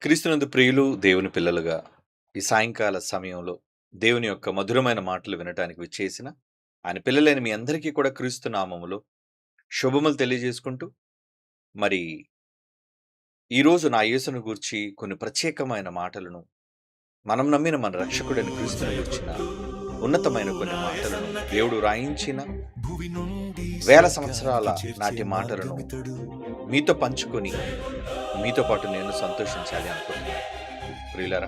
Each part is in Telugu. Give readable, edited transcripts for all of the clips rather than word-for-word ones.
క్రీస్తునందు ప్రియులు దేవుని పిల్లలుగా ఈ సాయంకాల సమయంలో దేవుని యొక్క మధురమైన మాటలు వినటానికి విచ్చేసిన ఆయన పిల్లలైన మీ అందరికీ కూడా క్రీస్తు నామములో శుభములు తెలియజేసుకుంటూ మరి ఈరోజు నా యేసును గూర్చి కొన్ని ప్రత్యేకమైన మాటలను మనం నమ్మిన మన రక్షకుడైన క్రీస్తుని గూర్చిన ఉన్నతమైన కొన్ని మాటలను దేవుడు రాయించిన వేల సంవత్సరాల నాటి మాటలను మీతో పంచుకొని మీతో పాటు నేను సంతోషించాలి అనుకుంటున్నాను. ప్రియులారా,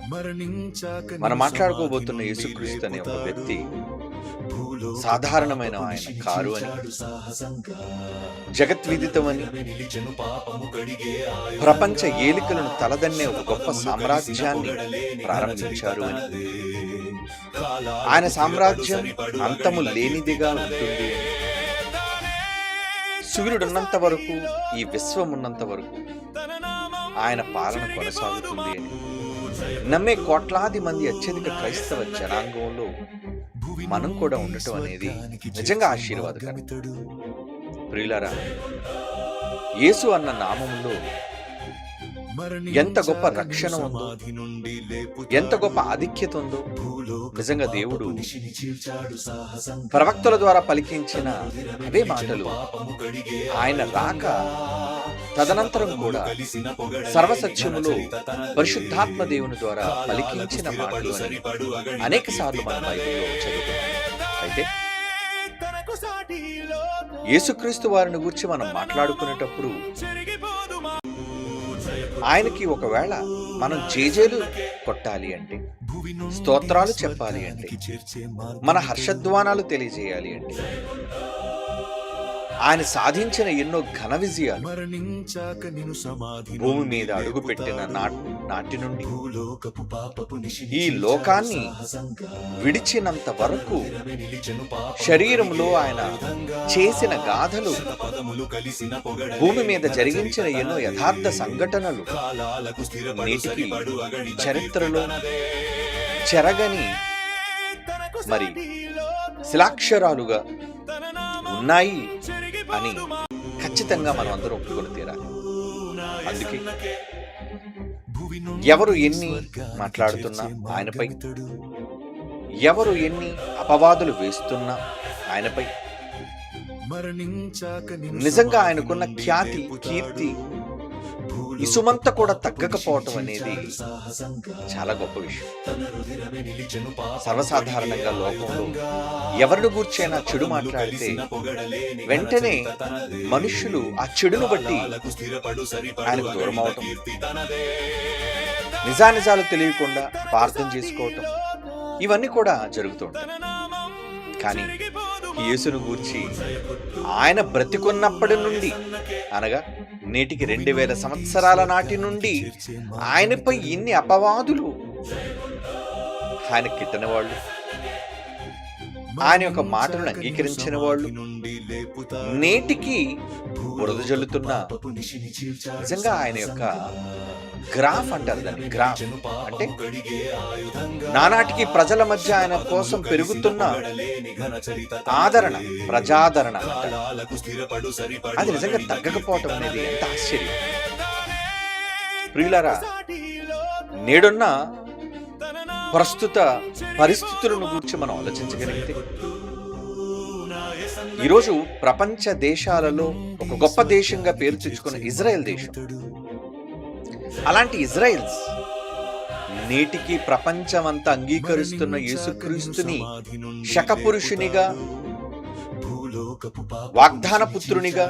మనం మాట్లాడుకోబోతున్న యేసుక్రీస్తు అనే ఒక వ్యక్తి సాధారణమైన ఆయన కారు అని, జగద్విదితమని, ప్రపంచ ఏలికలను తలదన్నే ఒక గొప్ప సామ్రాజ్యాన్ని ప్రారంభించారు అని, ఆయన సామ్రాజ్యం అంతము లేనిదిగా ఉంటుంది, సూర్యుడున్నంత వరకు ఈ విశ్వం ఉన్నంత వరకు ఆయన పాలన కొనసాగుతుంది అని నమ్మే కోట్లాది మంది అత్యధిక క్రైస్తవ జనాంగంలో మనం కూడా ఉండటం అనేది నిజంగా ఆశీర్వాదకరం. ప్రియులారా, యేసు అన్న నామములో ఎంత గొప్ప రక్షణ ఉందో, ఎంత గొప్ప ఆధిక్యత ఉందో నిజంగా దేవుడు ప్రవక్తల ద్వారా పలికించిన అవే మాటలు ఆయన రాక తదనంతరం కూడా సర్వసత్యములో పరిశుద్ధాత్మ దేవుని ద్వారా పలికించిన మాటలు అని అనేక సార్లు మన బైబిల్లో చదువుతున్నాం. అయితే యేసుక్రీస్తు వారిని గురించి మనం మాట్లాడుకునేటప్పుడు ఆయనకి ఒకవేళ మనం జేజేలు కొట్టాలి అంటే, స్తోత్రాలు చెప్పాలి అంటే, మన హర్షధ్వానాలు తెలియజేయాలి అంటే, ఆయన సాధించిన ఎన్నో ఘన విజయాలు, భూమి మీద అడుగుపెట్టిన నాటి నుండి ఈ లోకాన్ని విడిచినంత వరకు శరీరంలో ఆయన చేసిన గాథలు, భూమి మీద జరిగించిన ఎన్నో యథార్థ సంఘటనలు నేటికి చరిత్రలో చెరగని మరి శిలాక్షరాలుగా ఉన్నాయి అని ఖచ్చితంగా మనం అందరం ఒప్పుకొని తీరాలి. అందుకే ఎవరు ఎన్ని మాట్లాడుతున్నా ఆయనపై, ఎవరు ఎన్ని అపవాదులు వేస్తున్నా ఆయనపై, నిజంగా ఆయనకున్న ఖ్యాతి, కీర్తి ఇసుమంతా కూడా తగ్గకపోవటం అనేది చాలా గొప్ప విషయం. సర్వసాధారణంగా లోకంలో ఎవరిని గూర్చైనా చెడు మాట్లాడితే వెంటనే మనుషులు ఆ చెడును బట్టి ఆయనకు దూరం అవటం, నిజానిజాలు తెలియకుండా ప్రార్థన చేసుకోవటం, ఇవన్నీ కూడా జరుగుతుంటాయి. కానీ యేసును గూర్చి ఆయన బ్రతికున్నప్పటి నుండి, అనగా నేటికి 2000 సంవత్సరాల నాటి నుండి ఆయనపై ఇన్ని అపవాదులు ఆయన కిట్టని వాళ్ళు, ఆయన యొక్క మాటలను అంగీకరించిన వాళ్ళు నేటికి బురద జల్లుతున్న, నిజంగా ఆయన యొక్క గ్రాఫ్ అంటారు దాన్ని. గ్రాఫ్ అంటే నానాటికి ప్రజల మధ్య ఆయన కోసం పెరుగుతున్న ఆదరణ, ప్రజాదరణ అంటారు. అది నిజంగా తగ్గకపోవటం అనేది ఎంత ఆశ్చర్యం. ప్రియులారా, నేడున్న ప్రస్తుత పరిస్థితులను గురించి మనం ఆలోచించగలిగితే, ఈరోజు ప్రపంచ దేశాలలో ఒక గొప్ప దేశంగా పేరు తెచ్చుకున్న ఇజ్రాయెల్ దేశం, అలాంటి ఇజ్రాయెల్స్ నేటికి ప్రపంచమంతా అంగీకరిస్తున్న యేసుక్రీస్తుని శకపురుషునిగా, వాగ్దాన పుత్రునిగా,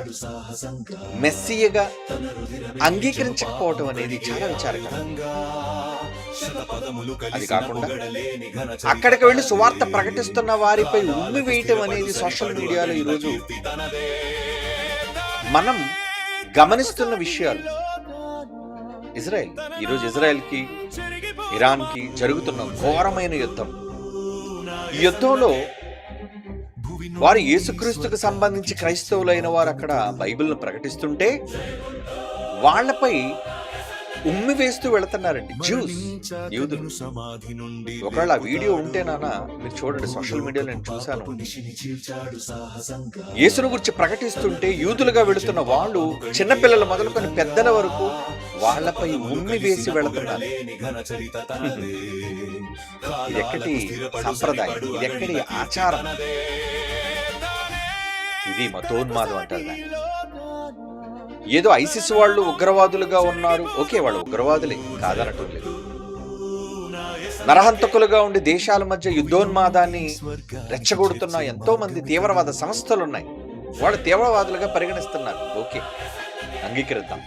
మెస్సియగా అంగీకరించకపోవటం అనేది చాలా విచారకరం. అది కాకుండా అక్కడికి వెళ్ళి సువార్త ప్రకటిస్తున్న వారిపై ఉమ్మి వేయటం అనేది సోషల్ మీడియాలో ఈరోజు మనం గమనిస్తున్న విషయాలు. ఇజ్రాయెల్, ఈరోజు ఇజ్రాయెల్కి ఇరాన్కి జరుగుతున్న ఘోరమైన యుద్ధం. ఈ యుద్ధంలో వారు యేసుక్రీస్తుకు సంబంధించి క్రైస్తవులైన వారు అక్కడ బైబిల్ను ప్రకటిస్తుంటే, వాళ్లపై ఉమ్మి వేస్తూ వెళుతున్నారండి జ్యూస్ యూదులు. ఒకవేళ ఆ వీడియో ఉంటే నాన్న మీరు చూడండి, సోషల్ మీడియాలో నేను చూశాను. యేసును గురించి ప్రకటిస్తుంటే యూదులుగా వెళుతున్న వాళ్ళు చిన్నపిల్లలు మొదలుకొని పెద్దల వరకు వాళ్ళపై ఉమ్మి వేసి వెళుతున్నారు. ఇది ఎక్కడి సంప్రదాయం, ఇది ఎక్కడి ఆచారం, ఇది మతోన్మాదం అంటారు దాన్ని. ఏదో ఐసిస్ వాళ్ళు ఉగ్రవాదులుగా ఉన్నారు, ఓకే, వాళ్ళు ఉగ్రవాదులే, కాదనటం లేదు. నరహంతకులుగా ఉండి దేశాల మధ్య యుద్ధోన్మాదాన్ని రెచ్చగొడుతున్న ఎంతో మంది తీవ్రవాద సంస్థలున్నాయి, వాళ్ళు తీవ్రవాదులుగా పరిగణిస్తున్నారు, ఓకే, అంగీకరిద్దాం.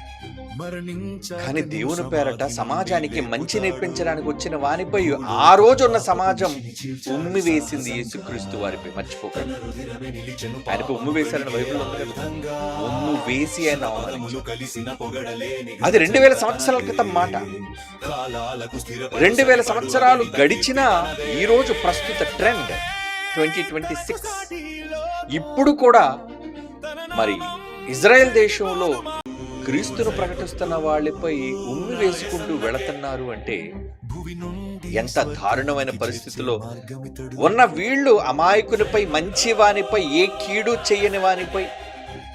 కానీ దేవుని పేరట సమాజానికి మంచి నేర్పించడానికి వచ్చిన వానిపై ఆ రోజు ఉన్న సమాజం ఉమ్మి వేసింది యేసుక్రీస్తు వారిపై. మర్చిపోకండి, ఆయనపై ఉమ్ము వేశారని బైబిల్లో ఉంది కదా. ఉమ్ము వేసి ఆయన అది 2000 సంవత్సరాల క్రితం మాట. 2000 సంవత్సరాలు గడిచినా ఈ రోజు ప్రస్తుత ట్రెండ్ 2026. ఇప్పుడు కూడా మరి ఇజ్రాయెల్ దేశంలో క్రీస్తును ప్రకటిస్తున్న వాళ్ళపై ఉమ్మి వేసుకుంటూ వెళుతున్నారు అంటే ఎంత దారుణమైన పరిస్థితిలో ఉన్న వీళ్ళు అమాయకునిపై, మంచి వానిపై, ఏ కీడు చెయ్యని వానిపై,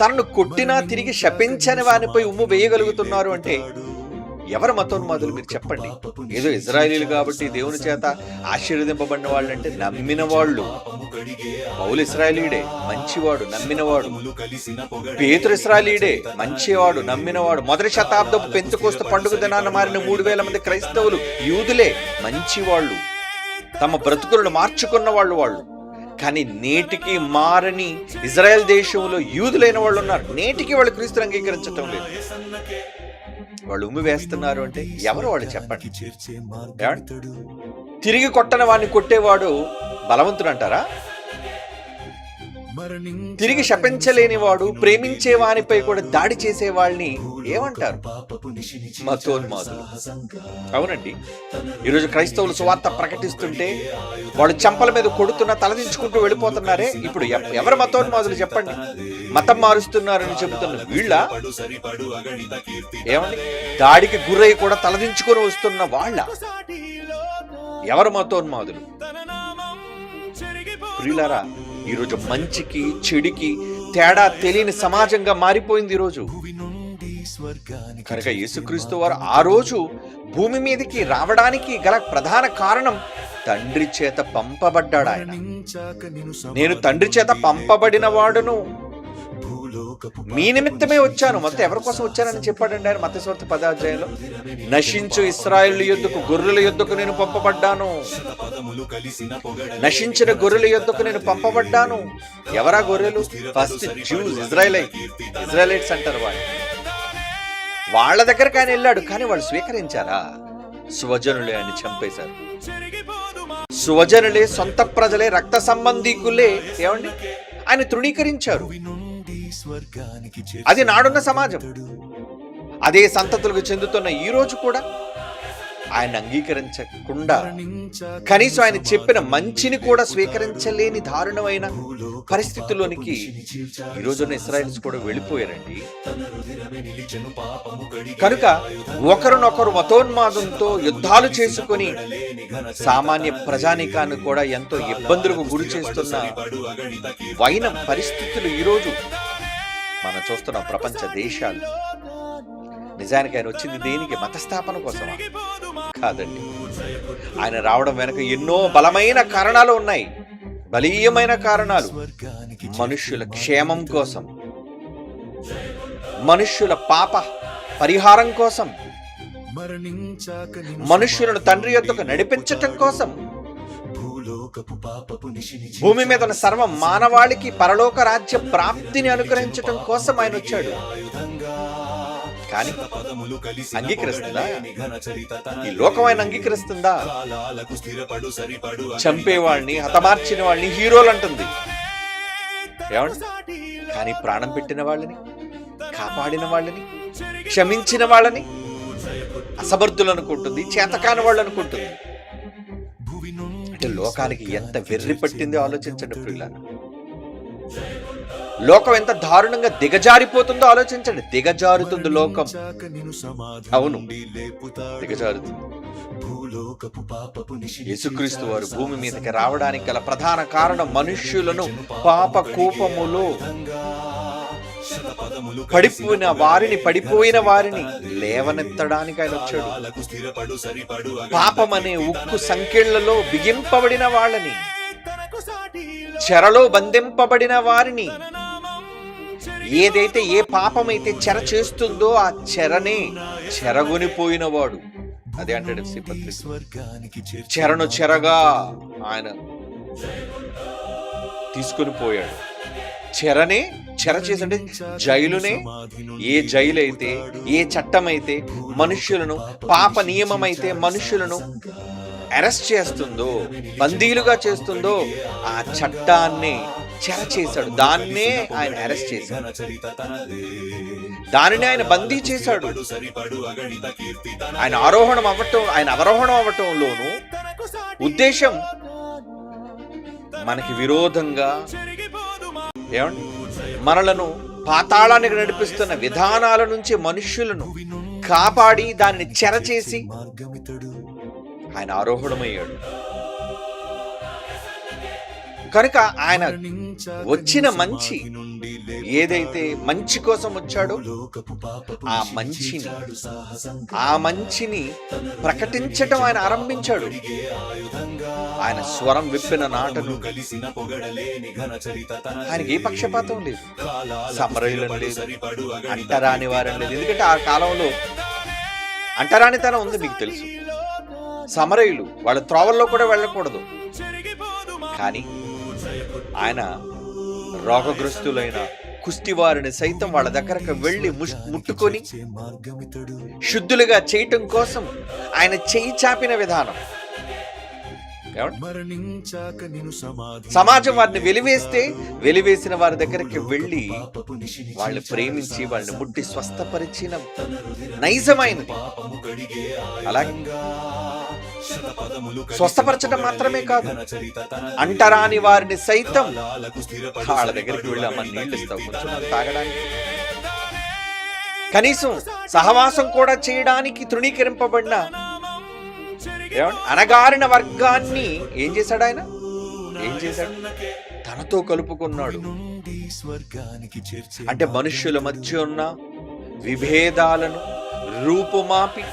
తనను కొట్టినా తిరిగి శపించని వానిపై ఉమ్ము వేయగలుగుతున్నారు అంటే ఎవరు మతోన్మాదులు మీరు చెప్పండి. ఏదో ఇజ్రాయేలీలు కాబట్టి దేవుని చేత ఆశీర్వదింపబడిన వాళ్ళు అంటే నమ్మిన వాళ్ళు. పౌలు ఇశ్రాయేలీయుడే, మంచివాడు, నమ్మినవాడు. పేతురు ఇశ్రాయేలీయుడే, మంచివాడు, నమ్మినవాడు. మొదటి శతాబ్దపు పెంతెకోస్తు పండుగ దినాన మారిన 3000 మంది క్రైస్తవులు యూదులే, మంచివాళ్ళు, తమ బ్రతుకులను మార్చుకున్న వాళ్ళు. కానీ నేటికి మారని ఇజ్రాయెల్ దేశంలో యూదులైన వాళ్ళు ఉన్నారు. నేటికి వాళ్ళు క్రీస్తుని అంగీకరించటం లేదు. వాళ్ళు ఉమ్మి వేస్తున్నారు అంటే ఎవరు వాళ్ళు చెప్పండి. తిరిగి కొట్టని వాడిని కొట్టేవాడు బలవంతుడు అంటారా? తిరిగి శపించలేని వాడు, ప్రేమించే వానిపై కూడా దాడి చేసే వాళ్ళని ఏమంటారు? మతోన్మాదులు. అవునండి, ఈరోజు క్రైస్తవులు సువార్త ప్రకటిస్తుంటే వాళ్ళు చెంపల మీద కొడుతున్నా తలదించుకుంటూ వెళ్ళిపోతున్నారే. ఇప్పుడు ఎవరు మతోన్మాదులు చెప్పండి? మతం మారుస్తున్నారని చెబుతున్న వీళ్ళ ఏమండి? దాడికి గురై కూడా తలదించుకొని వస్తున్న వాళ్ళ ఎవరు మతోన్మాదులు? ప్రియులారా, ఈరోజు మంచికి చెడుకి తేడా తెలియని సమాజంగా మారిపోయింది ఈరోజు. కనుక యేసుక్రీస్తు వారు ఆ రోజు భూమి మీదకి రావడానికి గల ప్రధాన కారణం తండ్రి చేత పంపబడ్డాడు ఆయన. నేను తండ్రి చేత పంపబడిన వాడును, మీ నిమిత్తమే వచ్చాను. మొత్తం ఎవరి కోసం వచ్చానని చెప్పాడండి ఆయన మత్తయి సువార్త 10వ అధ్యాయంలో. నశించు ఇశ్రాయేలు యొద్దకు, గొర్రెల యొద్దకు నేను పంపబడ్డాను. నశించిన గొర్రెల యొద్దకు నేను పంపబడ్డాను. ఎవరా గొర్రెలు? ఫస్ట్ జ్యూస్, ఇజ్రాయలైట్స్ అంటారు వాళ్ళు. వాళ్ళ దగ్గరకు ఆయన వెళ్ళాడు, కానీ వాళ్ళు స్వీకరించారా? స్వజనులే ఆయన చంపేశారు. స్వజనులే, సొంత ప్రజలే, రక్త సంబంధీకులే ఏమండి ఆయన తృణీకరించారు. అది నాడున్న సమాజం. అదే సంతతులకు చెందుతున్న ఈ రోజు కూడా ఆయన అంగీకరించకుండా, కనీసం ఆయన చెప్పిన మంచిని కూడా స్వీకరించలేని దారుణమైన పరిస్థితుల్లోనికి ఈ రోజున్న ఇశ్రాయేలీస్ కూడా వెళ్ళిపోయారండి. కనుక ఒకరినొకరు మతోన్మాదంతో యుద్ధాలు చేసుకుని సామాన్య ప్రజానీకాన్ని కూడా ఎంతో ఇబ్బందులకు గురి చేస్తున్న వైనం పరిస్థితులు ఈరోజు మనం చూస్తున్న ప్రపంచ దేశాలు. నిజానికి ఆయన వచ్చింది దేనికి? మతస్థాపన కోసమా? కాదండి. ఆయన రావడం వెనక ఎన్నో బలమైన కారణాలు ఉన్నాయి, బలీయమైన కారణాలు. మనుష్యుల క్షేమం కోసం, మనుష్యుల పాప పరిహారం కోసం, మనుష్యులను తండ్రి యొద్దకు నడిపించటం కోసం, భూమి మీద ఉన్న సర్వ మానవాళికి పరలోక రాజ్య ప్రాప్తిని అనుగ్రహించటం కోసం ఆయన వచ్చాడు. కానీ అంగీకరిస్తుందా? ఈ లోకం ఆయన అంగీకరిస్తుందా? చంపేవాళ్ళని, హతమార్చిన వాళ్ళని హీరోలు అంటుంది ఏమండి. కానీ ప్రాణం పెట్టిన వాళ్ళని, కాపాడిన వాళ్ళని, క్షమించిన వాళ్ళని అసమర్థులు అనుకుంటుంది, చేతకాని వాళ్ళు అనుకుంటుంది. అంటే లోకానికి ఎంత వెర్రి పట్టిందో ఆలోచించండి ప్రియులారా. లోకం ఎంత దారుణంగా దిగజారిపోతుందో ఆలోచించండి. దిగజారుతుంది లోకం. అవును, దిగజారుతుంది. యేసుక్రీస్తు వారు భూమి మీదకి రావడానికి గల ప్రధాన కారణం మనుష్యులను పాప కూపములో పడిపోయిన వారిని లేవనెత్తడానికి ఆయన వచ్చాడు. పాపమనే ఉక్కు సంకెళ్లలో బిగింపబడిన వాళ్ళని, చెరలో బంధింపబడిన వారిని, ఏదైతే ఏ పాపమైతే చెర చేస్తుందో ఆ చెరనే చెరగొనిపోయిన వాడు. అదే అంటాడు చెరను చెరగా ఆయన తీసుకుని పోయాడు. చెరనే చెర చేసంటే జైలునే, ఏ జైలు అయితే, ఏ చట్టం అయితే మనుష్యులను, పాప నియమం అయితే మనుష్యులను అరెస్ట్ చేస్తుందో, బందీలుగా చేస్తుందో, ఆ చట్టాన్ని చెర చేశాడు. దాన్నే ఆయన అరెస్ట్ చేశాడు, దానిని ఆయన బందీ చేశాడు. ఆయన అవరోహణం అవ్వటంలోనూ ఉద్దేశం మనకి విరోధంగా ఏమండి మనలను పాతాళానికి నడిపిస్తున్న విధానాల నుంచి మనుష్యులను కాపాడి దానిని చెరచేసి ఆయన ఆరోహణమయ్యాడు. కనుక ఆయన వచ్చిన మంచి, ఏదైతే మంచి కోసం వచ్చాడో ఆ మంచిని ప్రకటించటం ఆయన ఆరంభించాడు. ఆయన స్వరం విప్పిన నాటను ఆయనకి ఏ పక్షపాతం లేదు, సమరయులను లేదు, అంటరాని వారని లేదు. ఎందుకంటే ఆ కాలంలో అంటరానితనం ఉంది, మీకు తెలుసు. సమరయులు వాళ్ళ త్రోవల్లో కూడా వెళ్ళకూడదు. కానీ ఆయన రోగగ్రస్తులైన కుష్టివారిని సైతం వాళ్ళ దగ్గరకు వెళ్ళి ముట్టుకొని శుద్ధులుగా చేయటం కోసం ఆయన చేయి చాపిన విధానం. సమాజం వారిని వెలివేసిన వారి దగ్గరికి వెళ్ళి వాళ్ళు ప్రేమించి వాళ్ళని ముట్టి స్వస్థపరిచిన నైజమైనది. అలాగే స్వస్థపరచడం మాత్రమే కాదు, అంటరాని వారిని సైతం వాళ్ళ దగ్గరికి వెళ్ళి అమ్మ నీళ్ళు ఇస్తావు కొంచెం తాగడానికి, కనీసం సహవాసం కూడా చేయడానికి తృణీకరింపబడిన అనగారిన వర్గాన్ని ఏం చేశాడు ఆయన? తనతో కలుపుకున్నాడు. అంటే మనుష్యుల మధ్య ఉన్న విభేదాలను రూపుమాపి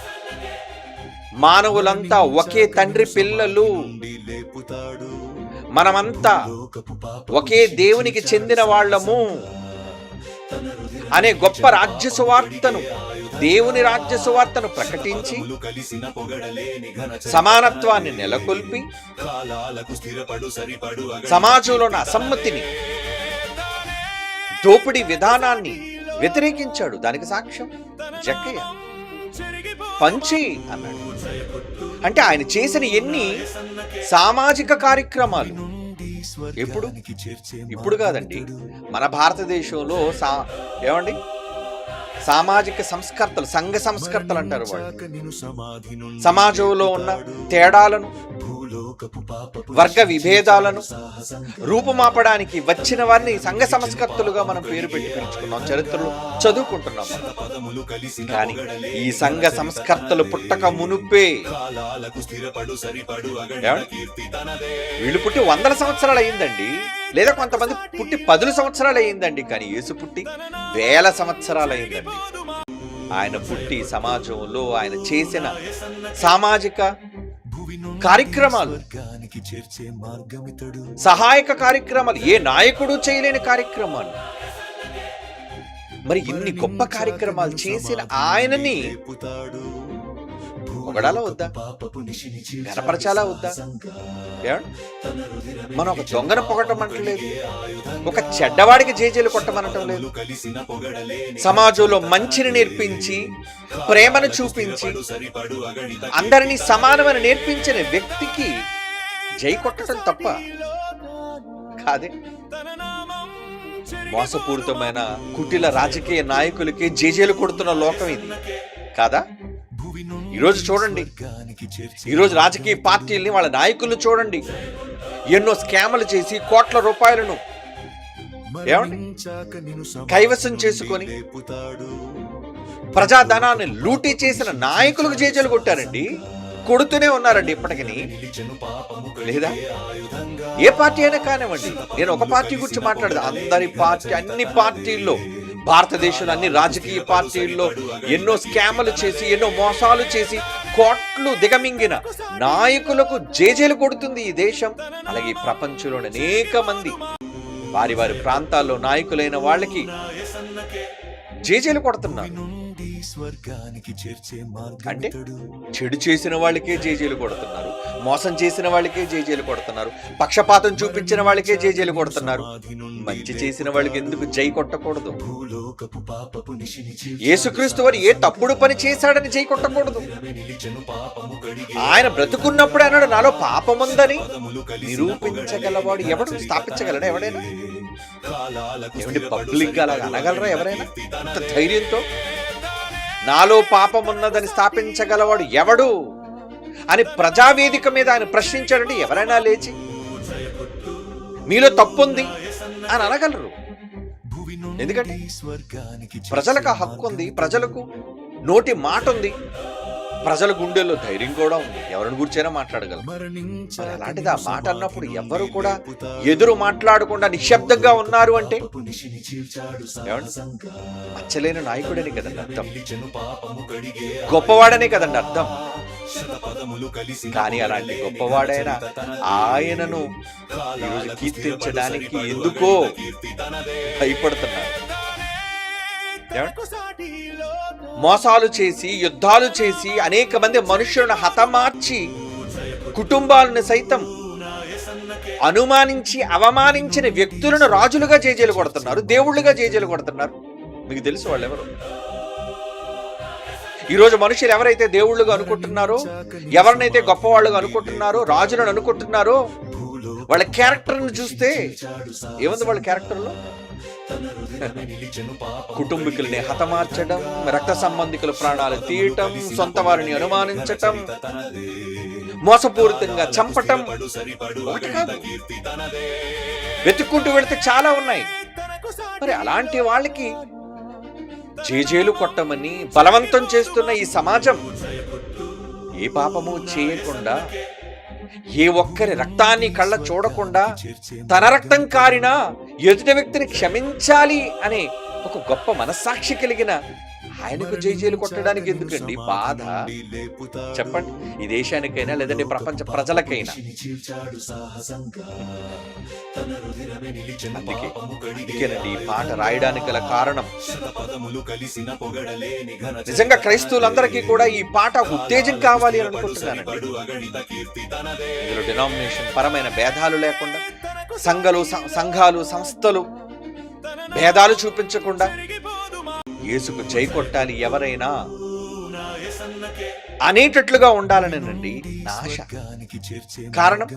మానవులంతా ఒకే తండ్రి పిల్లలు, మనమంతా ఒకే దేవునికి చెందిన వాళ్ళము అనే గొప్ప రాజ్య సువార్తను, దేవుని రాజ్య సువార్తను ప్రకటించి సమానత్వాన్ని నెలకొల్పి సమాజంలో ఉన్న అసమ్మతిని, దోపిడీ విధానాన్ని వ్యతిరేకించాడు. దానికి సాక్ష్యం జక్కయ్య. పంచి అన్నాడు. అంటే ఆయన చేసిన ఎన్ని సామాజిక కార్యక్రమాలు. ఇప్పుడు కాదండి, మన భారతదేశంలో ఏమండి సామాజిక సంస్కర్తలు, సంఘ సంస్కర్తలు అంటారు వాళ్ళు. సమాజంలో ఉన్న తేడాలను, వర్గ విభేదాలను రూపుమాపడానికి వచ్చిన వారిని సంఘ సంస్కర్తలుగా మనం పేరు పెట్టి పిలుచుకున్నాం, చరిత్రలో చదువుకుంటున్నాం. కానీ ఈ సంఘ సంస్కర్తలు పుట్టక మునుపే వీళ్ళు పుట్టి 100 సంవత్సరాలు అయిందండి, లేదా కొంతమంది పుట్టి 10 సంవత్సరాలు అయిందండి. కానీ యేసు పుట్టి 1000 సంవత్సరాలు అయిందండి. ఆయన పుట్టి సమాజంలో ఆయన చేసిన సామాజిక కార్యక్రమాలు, సహాయక కార్యక్రమాలు, ఏ నాయకుడు చేయలేని కార్యక్రమాలు. మరి ఇన్ని గొప్ప కార్యక్రమాలు చేసిన ఆయనని పొగడాలా వద్దా? గనపరచాలా వద్దా? మనం ఒక దొంగను పొగటమంటలేదు, ఒక చెడ్డవాడికి జేజేలు కొట్టమనటం లేదు. సమాజంలో మంచిని నేర్పించి, ప్రేమను చూపించి, అందరినీ సమానమని నేర్పించిన వ్యక్తికి జై కొట్టడం తప్ప కాదే. మోసపూరితమైన కుటిల రాజకీయ నాయకులకి జేజేలు కొడుతున్న లోకం ఇది కాదా? ఈరోజు చూడండి, ఈరోజు రాజకీయ పార్టీల్ని, వాళ్ళ నాయకులను చూడండి, ఎన్నో స్కాములు చేసి కోట్ల రూపాయలను ఏమండి కైవసం చేసుకొని ప్రజాధనాన్ని లూటీ చేసిన నాయకులకు జేజేలు కొట్టారండి, కొడుతూనే ఉన్నారండి ఇప్పటికి. లేదా ఏ పార్టీ అయినా కానివ్వండి, నేను ఒక పార్టీ గురించి మాట్లాడదు, అందరి పార్టీ, అన్ని పార్టీల్లో, భారతదేశంలో అన్ని రాజకీయ పార్టీల్లో ఎన్నో స్కాములు చేసి, ఎన్నో మోసాలు చేసి, కోట్లు దిగమింగిన నాయకులకు జేజేలు కొడుతుంది ఈ దేశం. అలాగే ప్రపంచంలోని అనేక మంది వారి వారి ప్రాంతాల్లో నాయకులైన వాళ్ళకి జేజేలు కొడుతున్నారు. అంటే చెడు చేసిన వాళ్ళకే జేజేలు కొడుతున్నారు, మోసం చేసిన వాళ్ళకే జేజేలు కొడుతున్నారు, పక్షపాతం చూపించిన వాళ్ళకే జేజేలు కొడుతున్నారు. మంచి చేసిన వాళ్ళకి ఎందుకు జై కొట్టకూడదు? యేసుక్రీస్తు వారు ఏ తప్పుడు పని చేశాడని జై కొట్టకూడదు? ఆయన బ్రతుకున్నప్పుడు అన్నాడు, నాలో పాపముందని నిరూపించగలవాడు ఎవడు? స్థాపించగలడా ఎవడైనా? ఏమంటే పబ్లిక్ గా అలాగ అనగలరా ఎవరైనా అంత ధైర్యంతో? నాలో పాపం ఉన్నదని స్థాపించగలవాడు ఎవడు అని ప్రజావేదిక మీద ఆయన ప్రశ్నించాడంటే ఎవరైనా లేచి మీలో తప్పుంది అని అనగలరు. ఎందుకంటే ప్రజలకు హక్కు ఉంది, ప్రజలకు నోటి మాట ఉంది, ప్రజల గుండెల్లో ధైర్యం కూడా ఉంది, ఎవరిని గురించైనా మాట్లాడగలరు. మరి అలాంటిది ఆ మాట అన్నప్పుడు ఎవరు కూడా ఎదురు మాట్లాడకుండా నిశ్శబ్దంగా ఉన్నారు అంటే మచ్చలేని నాయకుడని కదండి అర్థం, గొప్పవాడనే కదండి అర్థం. కానీ అలాంటి గొప్పవాడైనా ఆయనను ఈరోజు కీర్తించడానికి ఎందుకో భయపడుతున్నారు. మోసాలు చేసి, యుద్ధాలు చేసి, అనేక మంది మనుషులను హతమార్చి, కుటుంబాలను సైతం అనుమానించి అవమానించిన వ్యక్తులను రాజులుగా జేజేలు కొడుతున్నారు, దేవుళ్ళుగా జేజేలు కొడుతున్నారు. మీకు తెలుసు వాళ్ళు ఎవరు? ఈరోజు మనుషులు ఎవరైతే దేవుళ్ళుగా అనుకుంటున్నారో, ఎవరినైతే గొప్పవాళ్ళుగా అనుకుంటున్నారో, రాజులను అనుకుంటున్నారో, వాళ్ళ క్యారెక్టర్ను చూస్తే ఏముంది వాళ్ళ క్యారెక్టర్లో? కుటుంబీకుల్ని హతమార్చడం, రక్త సంబంధికుల ప్రాణాలు తీయటం, సొంత వారిని అనుమానించటం, మోసపూరితంగా చంపటం ఒకటి కాదు, వెతుక్కుంటూ వెళితే చాలా ఉన్నాయి. మరి అలాంటి వాళ్ళకి జేజేలు కొట్టమని బలవంతం చేస్తున్న ఈ సమాజం ఏ పాపము చేయకుండా, ఏ ఒక్కరి రక్తాన్ని కళ్ళ చూడకుండా, తన రక్తం కారినా ఎదుటి వ్యక్తిని క్షమించాలి అనే ఒక గొప్ప మనస్సాక్షి కలిగిన ఆయనకు జేజేలు కొట్టడానికి ఎందుకండి బాధ? చెప్పండి, ఈ దేశానికైనా లేదంటే ప్రపంచ ప్రజలకైనా. అందుకేనండి ఈ పాట రాయడానికి గల కారణం. నిజంగా క్రైస్తవులందరికీ కూడా ఈ పాట ఉత్తేజం కావాలి అని అనుకుంటున్నానండి. ఇందులో డినామినేషన్ పరమైన భేదాలు లేకుండా, సంఘాలు సంస్థలు భేదాలు చూపించకుండా యేసుకు జై కొట్టాలి ఎవరైనా అనేటట్లుగా ఉండాలనేనండి నా ఆశ. కారణం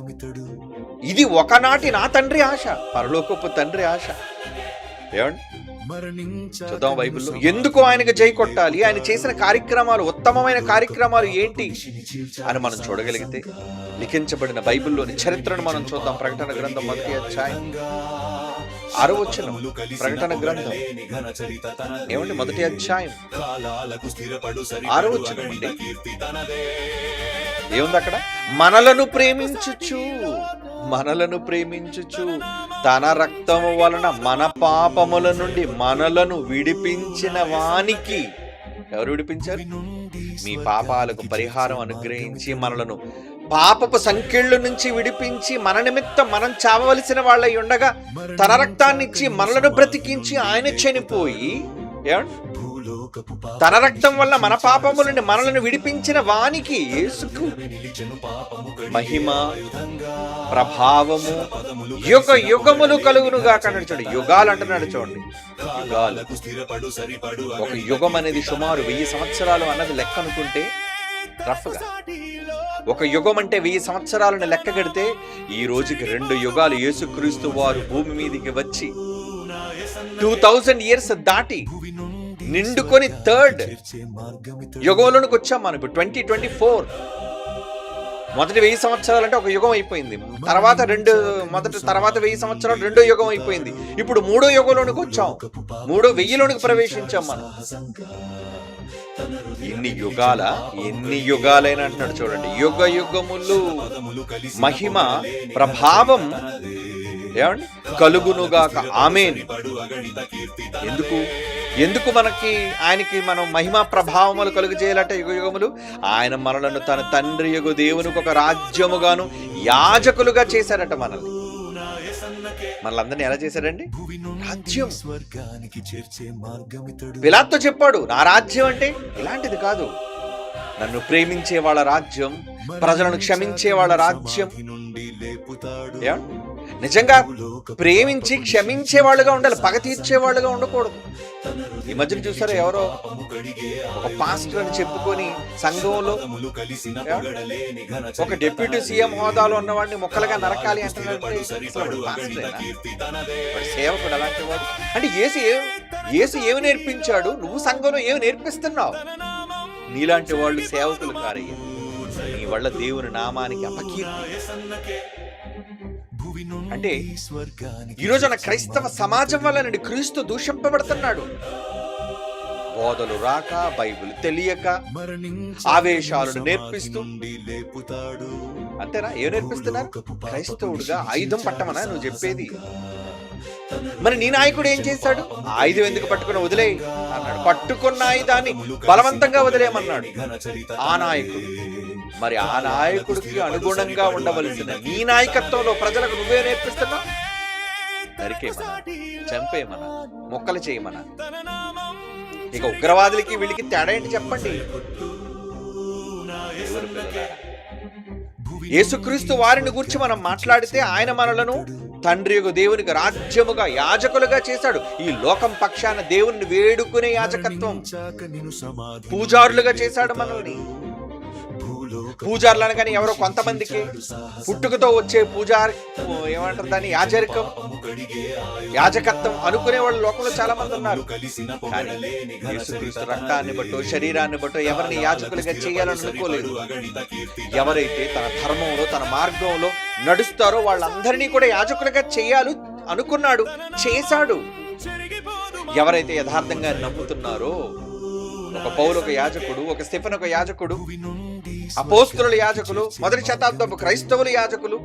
ఇది ఒకనాటి నా తండ్రి ఆశ, పరలోకపు తండ్రి ఆశ. ఏమండి చూద్దాం బైబిల్లో ఎందుకు ఆయనకు జై కొట్టాలి, ఆయన చేసిన కార్యక్రమాలు, ఉత్తమమైన కార్యక్రమాలు ఏంటి అని మనం చూడగలిగితే లిఖించబడిన బైబిల్లోని చరిత్రను మనం చూద్దాం. ప్రకటన గ్రంథం 1వ అధ్యాయం 6వ వచనం. ప్రకటన గ్రంథం ఏమండి 1వ అధ్యాయం 6వ వచనం అండి. ఏముంది అక్కడ? మనలను ప్రేమించుచు తన రక్తము వలన మన పాపముల నుండి మనలను విడిపించిన వానికి. ఎవరు విడిపించారు? మీ పాపాలకు పరిహారం అనుగ్రహించి మనలను పాపపు సంకెళ్ళ నుంచి విడిపించి, మన నిమిత్తం మనం చావవలసిన వాళ్ళై ఉండగా తన రక్తాన్ని ఇచ్చి మనలను బ్రతికించి ఆయన చనిపోయి తన రక్తం వల్ల మన పాపముల నుండి మనలను విడిపించిన వానికి యేసుకు మహిమ ప్రభావము యుగ యుగములు కలుగునుగా కన్నాడు. చూడండి, యుగాలు అంటున్నాడు. చూడండి, యుగాలు. ఒక యుగం అనేది సుమారు 1000 సంవత్సరాలు అన్నది లెక్క అనుకుంటే రఫ్గా. ఒక యుగం అంటే 1000 సంవత్సరాలను లెక్క కడితే ఈ రోజుకి 2 యుగాలు యేసుక్రీస్తు వారు భూమి మీదకి వచ్చి 2000 years దాటి నిండుకొని 3rd యుగంలోనికి వచ్చాం మనం. ఇప్పుడు 2024 మొదటి 1000 సంవత్సరాలు అంటే ఒక యుగం అయిపోయింది. తర్వాత తర్వాత 1000 సంవత్సరాలు రెండో యుగం అయిపోయింది. ఇప్పుడు మూడో యుగంలోనికి వచ్చాం. 1000లోనికి ప్రవేశించాం మనం. ఎన్ని యుగాలైనా అంటున్నాడు చూడండి. యుగ యుగములు మహిమ ప్రభావం ఏమండి కలుగునుగాక. ఆమేన్. ఎందుకు ఆయనకి మనం మహిమ ప్రభావములు కలుగు చేయాలంటే యుగ యుగములు ఆయన మనలను తన తండ్రి యుగ దేవునికి ఒక రాజ్యముగాను యాజకులుగా చేశారట. మనలందరినీ ఎలా చేశారండి? రాజ్యం. పిలాతుతో చెప్పాడు, నా రాజ్యం అంటే ఇలాంటిది కాదు, నన్ను ప్రేమించే వాళ్ళ రాజ్యం, ప్రజలను క్షమించే వాళ్ళ రాజ్యం. నిజంగా ప్రేమించి క్షమించే వాళ్ళుగా ఉండాలి, పగ తీర్చే వాళ్ళుగా ఉండకూడదు. ఈ మధ్యన చూసారా, ఎవరో ఒక పాస్టర్ అని చెప్పుకొని సంఘంలో ఒక డిప్యూటీ సీఎం హోదాలో ఉన్నవాడిని మొక్కలుగా నరకాలి అంటున్నాడంటే సేవకుడు అలాంటి వాడు. అంటే యేసు ఏమి నేర్పించాడు, నువ్వు సంఘంలో ఏమి నేర్పిస్తున్నావు? నీలాంటి వాళ్ళు సేవకులు కారయ్య. నీ వల్ల దేవుని నామానికి అపకీర్తి. అంటే ఈరోజు నా క్రైస్తవ సమాజం వల్ల నుండి క్రీస్తు దూషింపబడుతున్నాడు. బోధలు రాక, బైబిల్ తెలియక, ఆవేశాలను నేర్పిస్తూ. అంతేనా? ఏం నేర్పిస్తున్నారు? క్రైస్తవుడుగా ఆయుధం పట్టమనా నువ్వు చెప్పేది? మరి నీ నాయకుడు ఏం చేశాడు? ఆయుధం ఎందుకు పట్టుకుని వదిలే అన్నాడు. పట్టుకున్న ఆయుధాన్ని బలవంతంగా వదిలేయమన్నాడు ఆ నాయకుడు. మరి ఆ నాయకుడికి అనుగుణంగా ఉండవలసిన నీ నాయకత్వంలో ప్రజలకు నువ్వే నేర్పిస్తున్నావు? నరికేయమన్నా, చంపేయమన్నా, మొక్కలు చేయమన్నా. ఇక ఉగ్రవాదులకి వీళ్ళకి తేడా ఏంటి చెప్పండి? యేసుక్రీస్తు వారిని గురించి మనం మాట్లాడితే ఆయన మనలను తండ్రి యొక్క దేవునికి రాజ్యముగా యాజకులుగా చేశాడు. ఈ లోకం పక్షాన దేవుణ్ణి వేడుకునే యాజకత్వం, పూజారులుగా చేశాడు మనల్ని. పూజారులు అనగానే ఎవరో కొంతమందికి పుట్టుకతో వచ్చే పూజారి ఏమంటారు దాన్ని, యాజకత్వం అనుకునే వాళ్ళు లోకంలో చాలా మంది ఉన్నారు. కానీ యేసుక్రీస్తు రక్తాన్ని బట్టో శరీరాన్ని బట్టో ఎవరిని యాజకులుగా చేయాలని అనుకోలేదు. ఎవరైతే తన ధర్మంలో తన మార్గంలో నడుస్తారో వాళ్ళందరినీ కూడా యాజకులుగా చేయాలి అనుకున్నాడు, చేశాడు. ఎవరైతే యథార్థంగా నమ్ముతున్నారో, ఒక పౌలు ఒక యాజకుడు, ఒక స్టెఫెను ఒక యాజకుడు, అపోస్తలుల యాజకులు, మొదటి శతాబ్దపు క్రైస్తవుల యాజకులు,